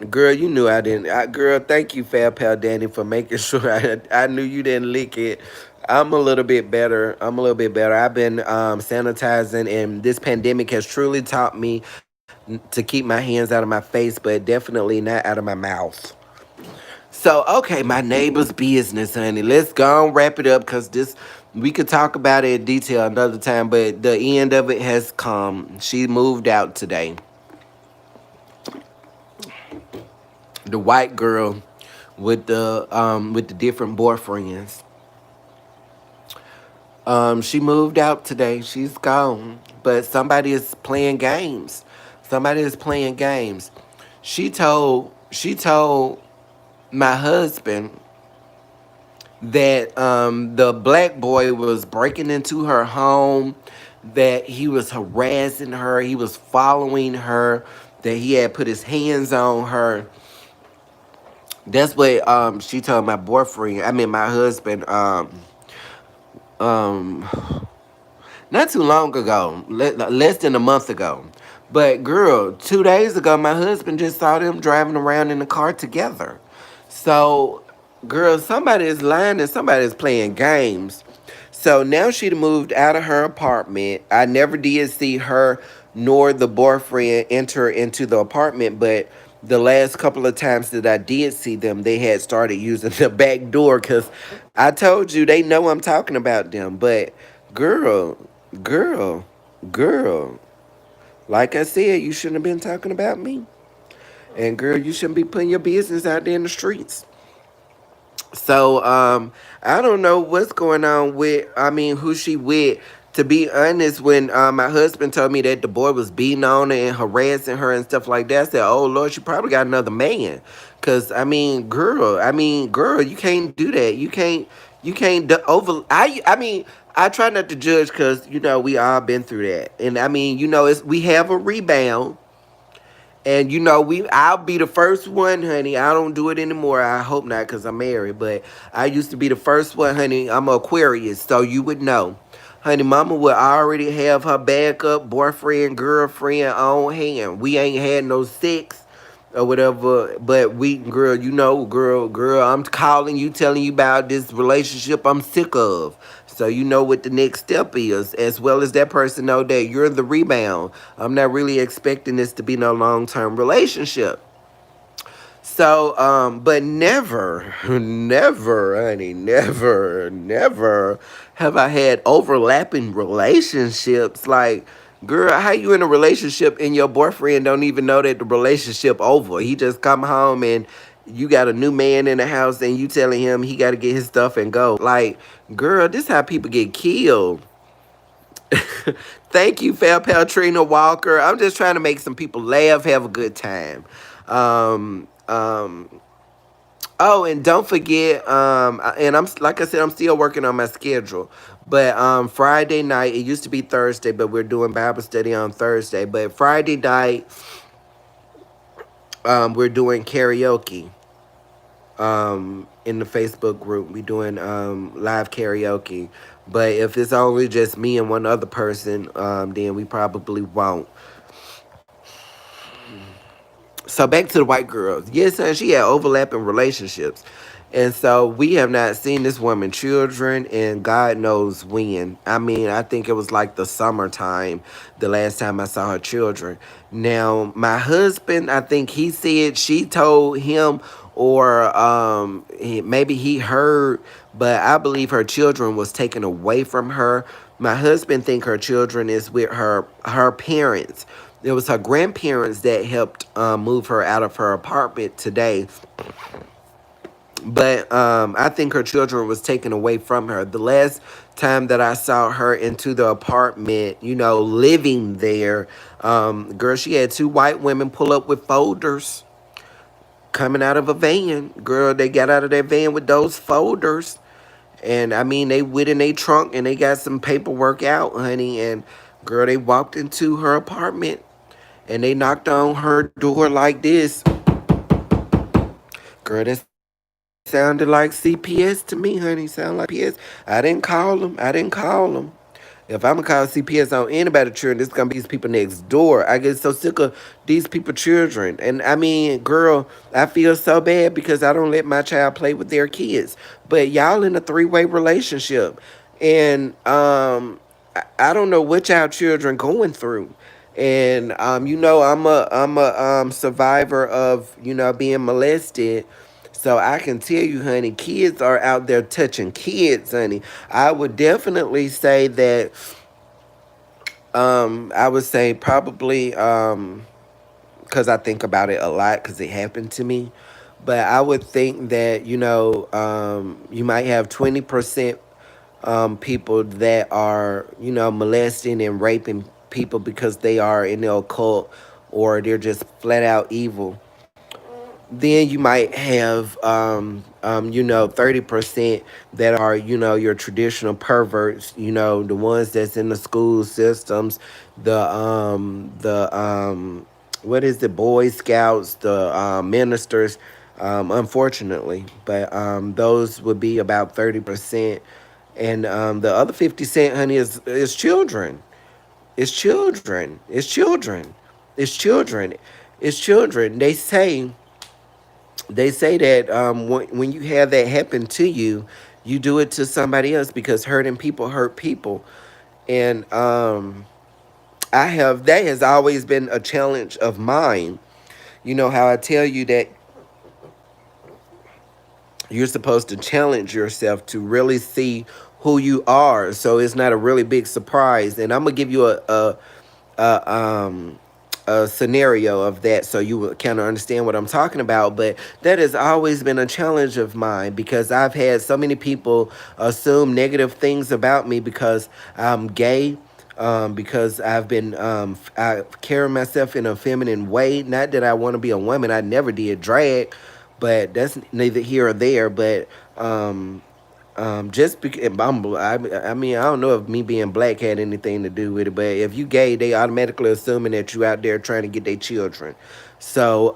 girl, you knew I didn't. Girl, thank you, Fat Pal Danny, for making sure I knew you didn't lick it. I'm a little bit better. I'm a little bit better. I've been sanitizing, and this pandemic has truly taught me to keep my hands out of my face, but definitely not out of my mouth. So, okay, my neighbor's business, honey. Let's go and wrap it up because this we could talk about it in detail another time, but the end of it has come. She moved out today. The white girl with the different boyfriends. She moved out today. She's gone. But somebody is playing games. Somebody is playing games. She told my husband that the black boy was breaking into her home, that he was harassing her, he was following her, that he had put his hands on her. That's what she told my boyfriend. I mean my husband. Um, Not too long ago, less than a month ago. But girl, 2 days ago, my husband just saw them driving around in the car together. So, girl, somebody is lying and somebody is playing games. So now she moved out of her apartment. I never did see her nor the boyfriend enter into the apartment, but the last couple of times that I did see them, they had started using the back door because I told you they know I'm talking about them. But girl, girl, girl, like I said, you shouldn't have been talking about me. And girl, you shouldn't be putting your business out there in the streets. So I don't know what's going on with I mean who she with. To be honest, when my husband told me that the boy was beating on her and harassing her and stuff like that, I said, "Oh Lord, she probably got another man." Cause girl, you can't do that. You can't over. I mean, I try not to judge, cause we all been through that, and I mean, it's we have a rebound. And I'll be the first one, honey. I don't do it anymore. I hope not, cause I'm married. But I used to be the first one, honey. I'm an Aquarius, so you would know, honey. Mama would already have her backup boyfriend, girlfriend on hand. We ain't had no sex or whatever, but girl, girl, I'm calling you, telling you about this relationship I'm sick of. So you know what the next step is, as well as that person know that you're the rebound. I'm not really expecting this to be no long-term relationship. So, but never, never, honey, never have I had overlapping relationships. Like, girl, how you in a relationship and your boyfriend don't even know that the relationship over? He just come home and you got a new man in the house and you telling him he got to get his stuff and go. Like, girl, this how people get killed. Thank you, Trina Walker. I'm just trying to make some people laugh, have a good time. Um, um, Oh, and don't forget, and I'm like I said, I'm still working on my schedule. But Friday night, it used to be Thursday, but we're doing Bible study on Thursday. But Friday night, we're doing karaoke in the Facebook group. We're doing live karaoke. But if it's only just me and one other person, then we probably won't. So back to the white girls. Yes, son, she had overlapping relationships. And so we have not seen this woman children and God knows when. I mean, I think it was like the summertime the last time I saw her children. Now, my husband, I think he said she told him, or maybe he heard, but I believe her children was taken away from her. My husband think her children is with her parents. It was her grandparents that helped move her out of her apartment today. But I think her children was taken away from her. The last time that I saw her into the apartment, living there, girl, she had two white women pull up with folders coming out of a van. Girl, they got out of that van with those folders. And I mean, they went in their trunk and they got some paperwork out, honey. And girl, they walked into her apartment and they knocked on her door like this. Girl, that sounded like CPS to me, honey. Sound like CPS. I didn't call them. I didn't call them. If I'm gonna call CPS on anybody children, this is gonna be these people next door. I get so sick of these people children. And I mean, girl, I feel so bad because I don't let my child play with their kids. But y'all in a three-way relationship. And I don't know what y'all children going through. And I'm a survivor of being molested. So I can tell you, honey, kids are out there touching kids, honey. I would definitely say that I would say probably because I think about it a lot because it happened to me. But I would think that you might have 20% people that are molesting and raping people because they are in the occult or they're just flat out evil. Then you might have 30% that are your traditional perverts, the ones that's in the school systems, the what is it, Boy Scouts, the ministers, unfortunately. But those would be about 30%. And the other 50 cent, honey, is children. It's children. It's children. It's children. It's children. They say that when you have that happen to you, you do it to somebody else because hurting people hurt people. And that has always been a challenge of mine. You know how I tell you that you're supposed to challenge yourself to really see who you are, so it's not a really big surprise. And I'm gonna give you a a scenario of that, so you would kind of understand what I'm talking about. But that has always been a challenge of mine because I've had so many people assume negative things about me because I'm gay. Because I've been I carry myself in a feminine way. Not that I want to be a woman. I never did drag, but that's neither here or there. But just because I mean, I don't know if me being black had anything to do with it, but if you gay, they automatically assuming that you out there trying to get their children. So,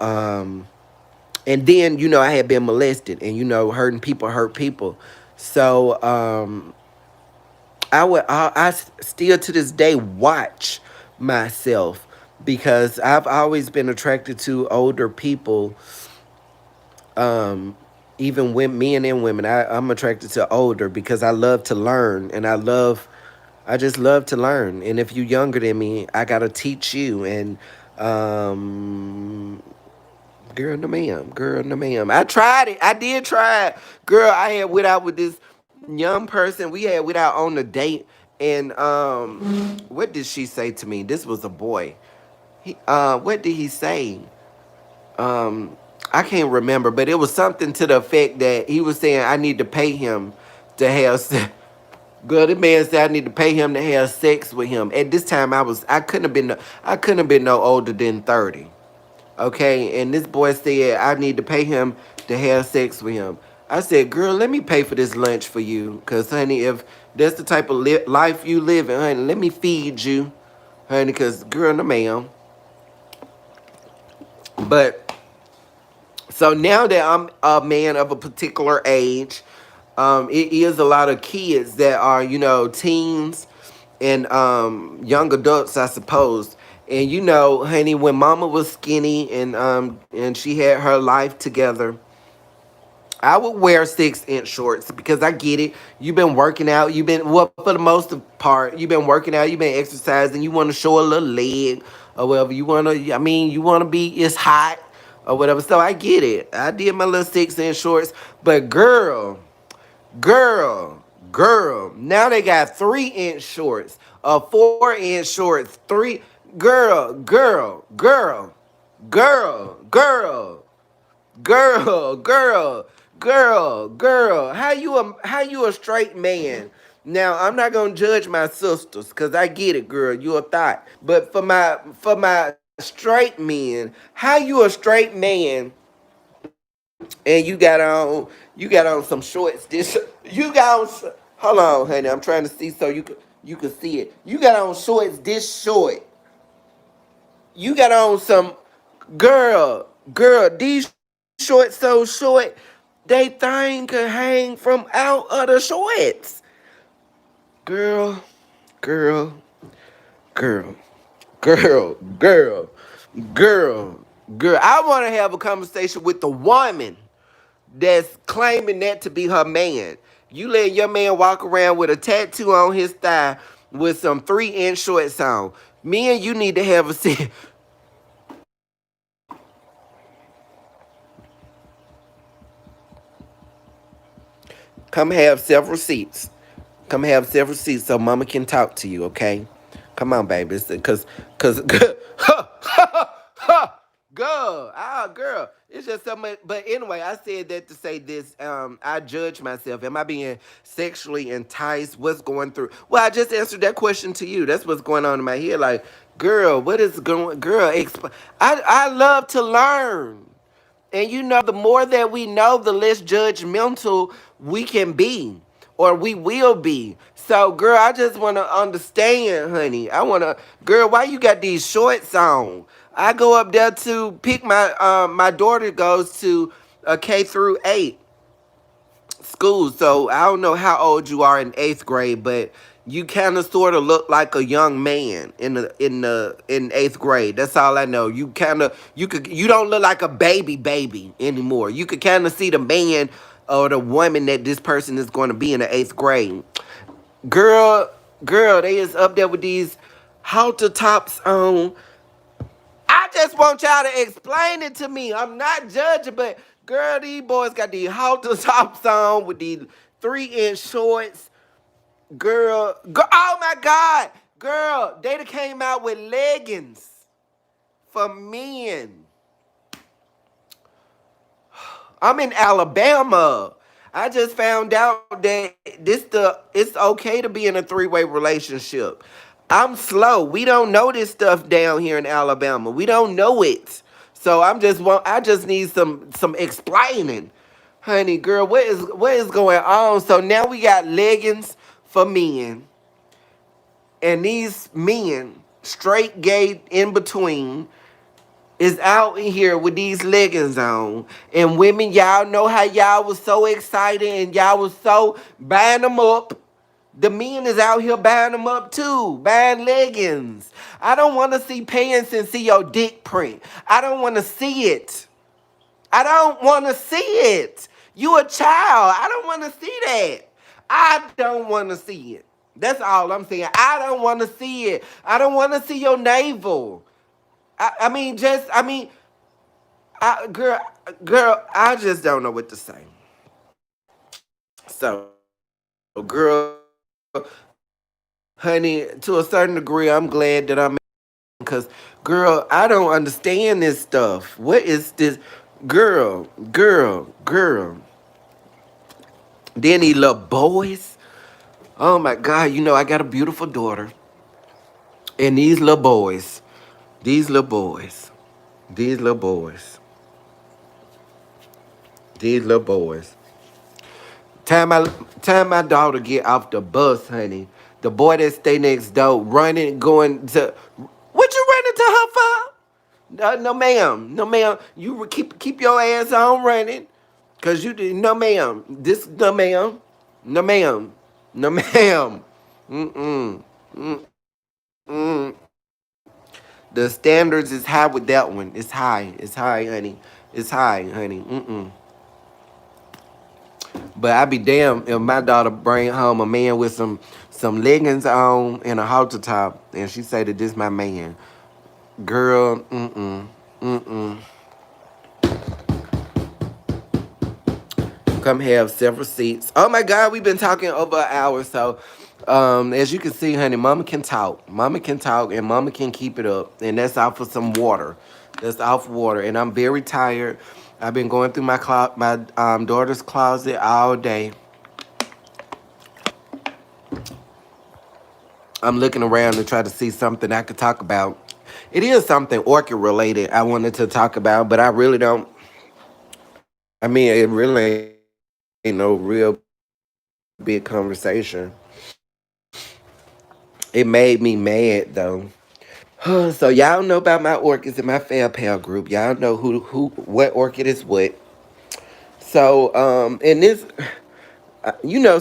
and then I had been molested, and hurting people hurt people. So, I still to this day watch myself because I've always been attracted to older people, um, even when men and women. I'm attracted to older because I love to learn and I just love to learn. And if you're younger than me, I gotta teach you. And um, girl, no ma'am, girl, no ma'am. I tried it. I did try it, girl. I had went out with this young person. We had went out on a date, and what did she say to me? This was a boy. What did he say? um I can't remember, but it was something to the effect that he was saying I need to pay him to have sex. Girl, the man said I need to pay him to have sex with him. At this time, I couldn't have been no older than 30. Okay, and this boy said I need to pay him to have sex with him. I said, girl, let me pay for this lunch for you, cause honey, if that's the type of life you live in, honey, let me feed you, honey, cause girl, no ma'am. But so now that I'm a man of a particular age, it is a lot of kids that are, teens and young adults, I suppose. And honey, when mama was skinny and she had her life together, I would wear 6-inch shorts because I get it. You've been working out. You've been, well, for the most part, you've been working out. You've been exercising. You want to show a little leg or whatever. You want to, I mean, you want to be, it's hot or whatever. So I get it. I did my little 6-inch shorts. But girl, now they got 3-inch shorts, 4-inch shorts, girl, girl, girl, girl, girl. Girl, girl, girl. How you a straight man? Now I'm not gonna judge my sisters, cause I get it, girl. You a thought. But for my straight men, how you a straight man and you got on some shorts? This you got on. Hold on, honey. I'm trying to see so you can see it. You got on shorts this short. You got on some girl, these shorts so short, they thing could hang from out of the shorts. Girl, girl, girl, girl, girl, girl, girl. I want to have a conversation with the woman that's claiming that to be her man. You let your man walk around with a tattoo on his thigh with some 3-inch shorts on. Me and you need to have a come have several seats. Come have several seats so mama can talk to you, okay? Come on, baby. Cause girl. It's just so much. But anyway, I said that to say this. I judge myself. Am I being sexually enticed? What's going through? Well, I just answered that question to you. That's what's going on in my head. Like, girl, what is going? Girl, I love to learn. And the more that we know, the less judgmental we can be or we will be. So, girl, I just want to understand, honey. I want to, girl, why you got these shorts on? I go up there to pick my daughter goes to a K through 8 school. So I don't know how old you are in 8th grade, but you kind of sort of look like a young man in 8th grade. That's all I know. You don't look like a baby anymore. You could kind of see the man or the woman that this person is going to be in the 8th grade. Girl, they is up there with these halter tops on. I just want y'all to explain it to me. I'm not judging, but girl, these boys got these halter tops on with these 3-inch shorts. Oh my God, girl, they done came out with leggings. for men. I'm in Alabama. I just found out that it's okay to be in a three-way relationship. I'm slow. We don't know this stuff down here in Alabama. We don't know it. So I just need some explaining. Honey, girl, what is going on? So now we got leggings for men. And these men, straight gay in between, is out in here with these leggings on. And women, y'all know how y'all was so excited and y'all was so buying them up. The men is out here buying them up too, buying leggings. I don't want to see pants and see your dick print. I don't want to see it. I don't want to see it. You a child. I don't want to see that. I don't want to see it. That's all I'm saying. I don't want to see it. I don't want to see your navel. Girl, I just don't know what to say. So, girl, honey, to a certain degree, I'm glad that I'm because, girl, I don't understand this stuff. What is this? Girl. Then these little boys. Oh my God, I got a beautiful daughter. And these little boys, these little boys, these little boys. Time my time my daughter get off the bus, honey. The boy that stay next door running, going to what you running to her for? No, ma'am. No, ma'am. You keep your ass on running. Cause you did no ma'am. This no ma'am. No ma'am. No ma'am. Mm-mm. Mm-mm. The standards is high with that one. It's high. It's high, honey. It's high, honey. Mm-mm. But I be damn if my daughter bring home a man with some leggings on and a halter top, and she say that this my man. Girl, mm-mm. Come have several seats. Oh my God, we've been talking over an hour. So, as you can see, honey, Mama can talk. Mama can talk, and Mama can keep it up. And that's out for some water. That's out for water. And I'm very tired. I've been going through my daughter's closet all day. I'm looking around to try to see something I could talk about. It is something orchid related I wanted to talk about, but I really don't. I mean, it really ain't no real big conversation. It made me mad though. So y'all know about my orchids in my fan pal group. Y'all know what orchid is what. So and this,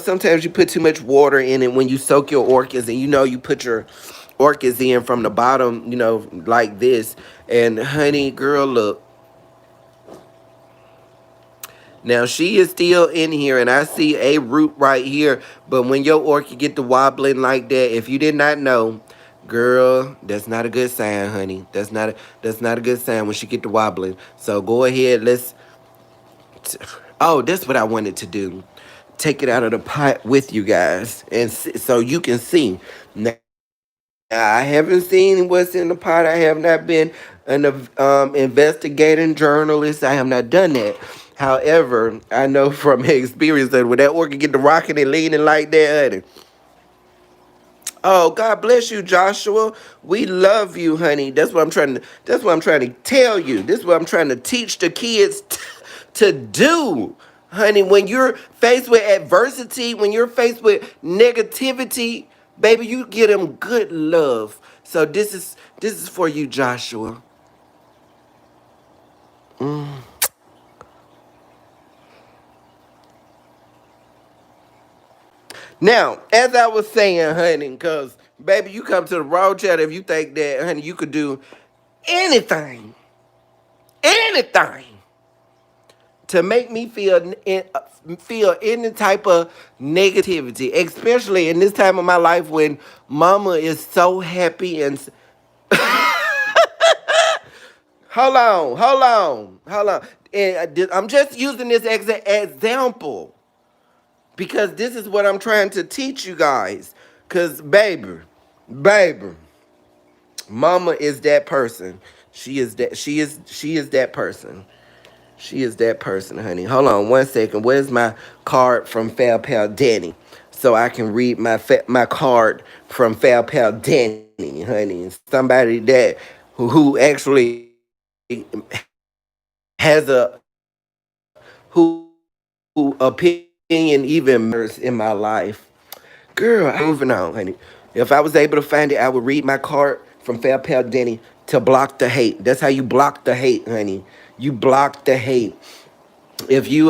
sometimes you put too much water in it when you soak your orchids, and you put your orchids in from the bottom, like this. And honey, girl, look. Now she is still in here, and I see a root right here. But when your orchid get to wobbling like that, if you did not know, girl, that's not a good sign, honey. That's not a good sign when she get to wobbling. So go ahead, Oh, that's what I wanted to do. Take it out of the pot with you guys, and so you can see. Now, I haven't seen what's in the pot. I have not been an investigating journalist. I have not done that. However, I know from experience that when that orchid get to rocking and leaning like that, honey. Oh, God bless you, Joshua. We love you, honey. That's what I'm trying to tell you. This is what I'm trying to teach the kids to do. Honey, when you're faced with adversity, when you're faced with negativity, baby, you get them good love. So this is for you, Joshua. Now, as I was saying, honey, because baby, you come to the road chat if you think that, honey, you could do anything, anything to make me feel any type of negativity, especially in this time of my life when Mama is so happy and. Hold on. And I'm just using this as an example because this is what I'm trying to teach you guys. Cause baby, Mama is that person She is that person. She is that person, honey. Hold on one second. Where's my card from Fab Pal Danny? So I can read my card from Fab Pal Danny, honey. Somebody that who actually has a who opinion even matters in my life. Girl, moving on, honey. If I was able to find it, I would read my card from Fair Pal Denny to block the hate. That's how you block the hate, honey. You block the hate. If you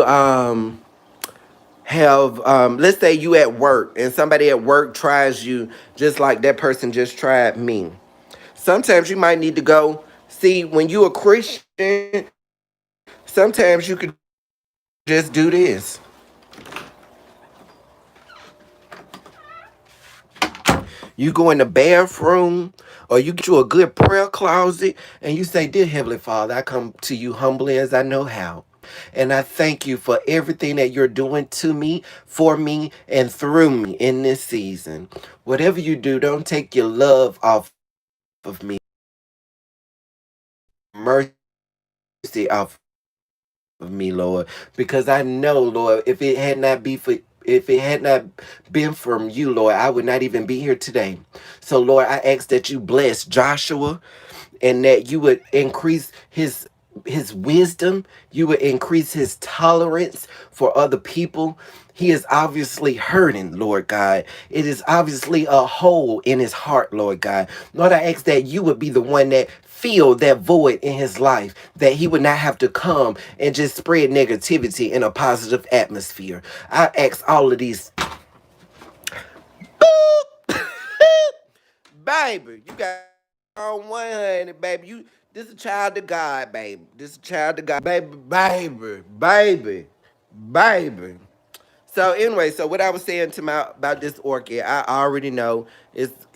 have let's say you at work and somebody at work tries you just like that person just tried me. Sometimes you might need to go see when you a Christian. Sometimes you could just do this. You go in the bathroom or you get you a good prayer closet and you say, "Dear Heavenly Father, I come to you humbly as I know how. And I thank you for everything that you're doing to me, for me, and through me in this season. Whatever you do, don't take your love off of me, mercy off of me, Lord. Because I know, Lord, if it had not been from you, Lord, I would not even be here today. So, Lord, I ask that you bless Joshua and that you would increase his wisdom, you would increase his tolerance for other people. He is obviously hurting, Lord God. It is obviously a hole in his heart, Lord God. Lord, I ask that you would be the one that fill that void in his life, that he would not have to come and just spread negativity in a positive atmosphere. I ask all of these. Baby, you got the wrong one, honey, baby. This a child of God, baby. This a child of God, baby. So anyway, so what I was saying to my about this orchid, I already know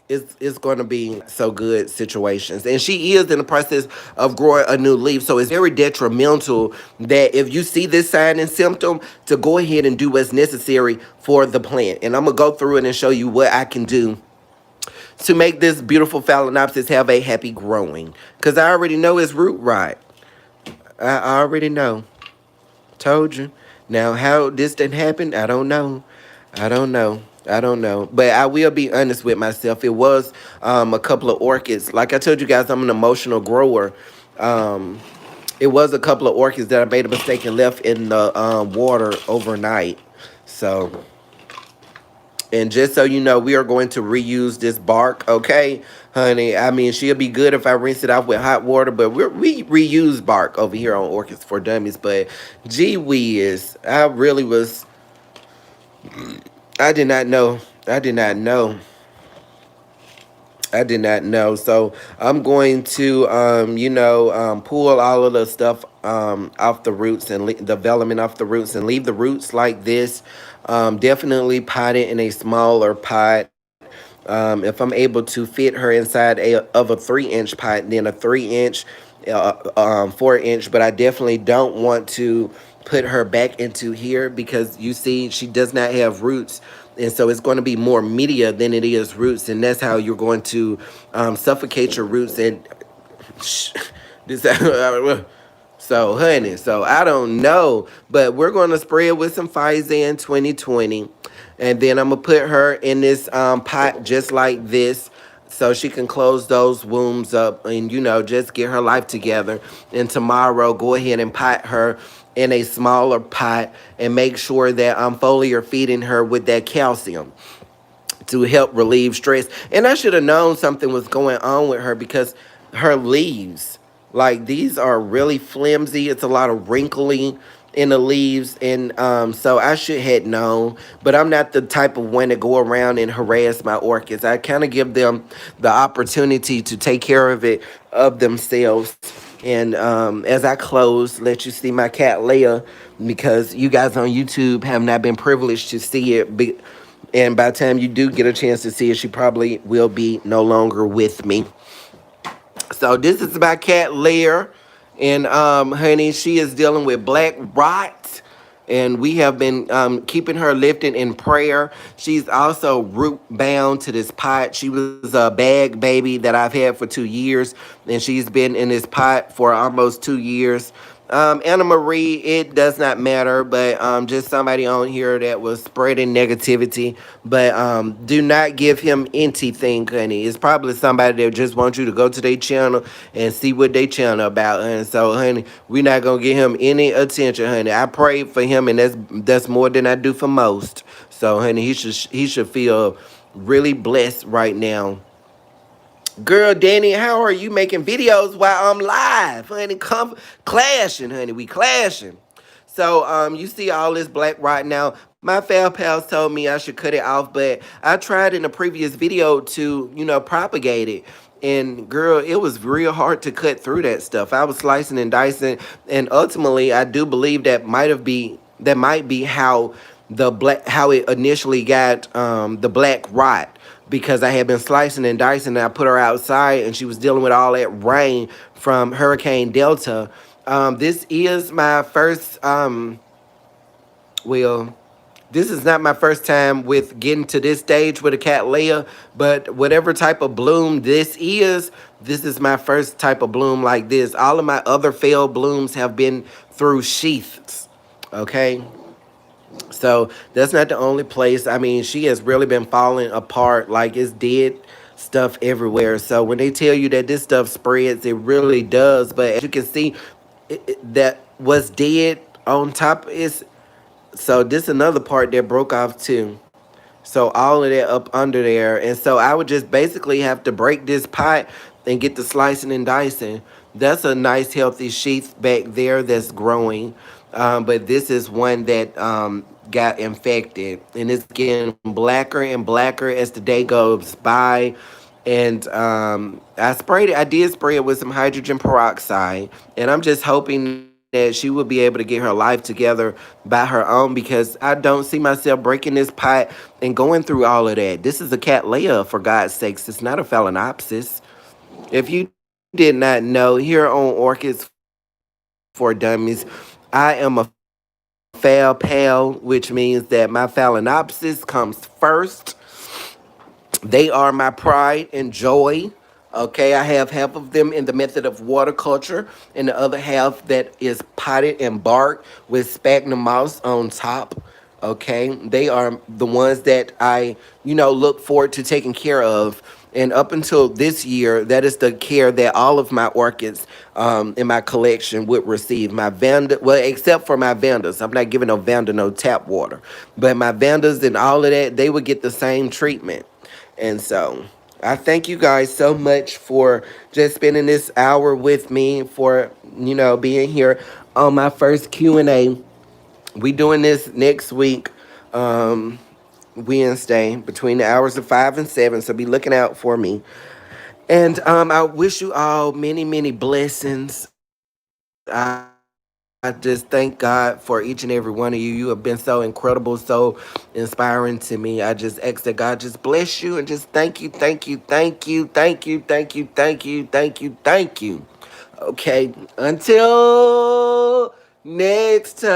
it's going to be not so good situations, and she is in the process of growing a new leaf. So it's very detrimental that if you see this sign and symptom, to go ahead and do what's necessary for the plant. And I'm gonna go through it and show you what I can do to make this beautiful phalaenopsis have a happy growing. Because I already know it's root rot. I already know. Told you. Now, how this didn't happen, I don't know. I don't know. But I will be honest with myself. It was a couple of orchids. Like I told you guys, I'm an emotional grower. Um, it was a couple of orchids that I made a mistake and left in the water overnight. So and just so you know, we are going to reuse this bark, okay, honey? I mean, she'll be good if I rinse it off with hot water, but we reuse bark over here on Orchids for Dummies. But gee whiz, I did not know. I did not know. I did not know. So I'm going to, pull all of the stuff off the roots and development off the roots and leave the roots like this. Definitely pot it in a smaller pot. If I'm able to fit her inside of a 3-inch pot, then a 3-inch, 4-inch. But I definitely don't want to put her back into here because you see she does not have roots, and so it's going to be more media than it is roots, and that's how you're going to suffocate your roots and this. So, honey, so I don't know, but we're going to spray it with some Physan 2020. And then I'm going to put her in this pot just like this so she can close those wombs up and, just get her life together. And tomorrow, go ahead and pot her in a smaller pot and make sure that I'm foliar feeding her with that calcium to help relieve stress. And I should have known something was going on with her because her leaves, like these are really flimsy. It's a lot of wrinkling in the leaves. And so I should have known. But I'm not the type of one to go around and harass my orchids. I kind of give them the opportunity to take care of themselves. And as I close, let you see my cat Leia, because you guys on YouTube have not been privileged to see it. And by the time you do get a chance to see it, she probably will be no longer with me. So this is my cat Leia. And honey, she is dealing with black rot. and we have been keeping her lifted in prayer. She's also root bound to this pot. She was a bag baby that I've had for 2 years, and she's been in this pot for almost 2 years. Anna Marie, it does not matter, but just somebody on here that was spreading negativity. But do not give him anything, honey. It's probably somebody that just wants you to go to their channel and see what they channel about. And so, honey, we're not gonna give him any attention, honey. I prayed for him, and that's more than I do for most. So, honey, he should feel really blessed right now. Girl, Danny, how are you making videos while I'm live? Honey, come clashing, honey. We clashing. So, you see all this black right now. My fail pals told me I should cut it off, but I tried in a previous video to, propagate it. And girl, it was real hard to cut through that stuff. I was slicing and dicing, and ultimately, I do believe that might be how it initially got the black rot, because I had been slicing and dicing, and I put her outside and she was dealing with all that rain from Hurricane Delta. This is my first well, this is not my first time with getting to this stage with a cattleya, but whatever type of bloom this is my first type of bloom like this. All of my other failed blooms have been through sheaths. Okay. So that's not the only place. I mean, she has really been falling apart. Like, it's dead stuff everywhere. So when they tell you that this stuff spreads, it really does. But as you can see, that what's dead on top is, so this another part that broke off too. So all of that up under there. And so I would just basically have to break this pot and get the slicing and dicing. That's a nice healthy sheath back there that's growing. But this is one that got infected. And it's getting blacker and blacker as the day goes by. And I did spray it with some hydrogen peroxide. And I'm just hoping that she will be able to get her life together by her own, because I don't see myself breaking this pot and going through all of that. This is a cattleya, for God's sakes. It's not a phalaenopsis. If you did not know, here on Orchids for Dummies, I am a phal pal, which means that my phalaenopsis comes first. They are my pride and joy. Okay, I have half of them in the method of water culture, and the other half that is potted and barked with sphagnum moss on top. Okay, they are the ones that I, look forward to taking care of. And up until this year, that is the care that all of my orchids in my collection would receive. My Vanda, well, except for my Vandas. I'm not giving no Vanda no tap water. But my Vandas and all of that, they would get the same treatment. And so I thank you guys so much for just spending this hour with me, for, being here on my first Q&A. We doing this next week, Wednesday, between the hours of 5 and 7. So be looking out for me. And I wish you all many, many blessings. I just thank God for each and every one of you. You have been so incredible, so inspiring to me. I just ask that God just bless you and just thank you, thank you, thank you, thank you, thank you, thank you, thank you, thank you. Okay, until next time.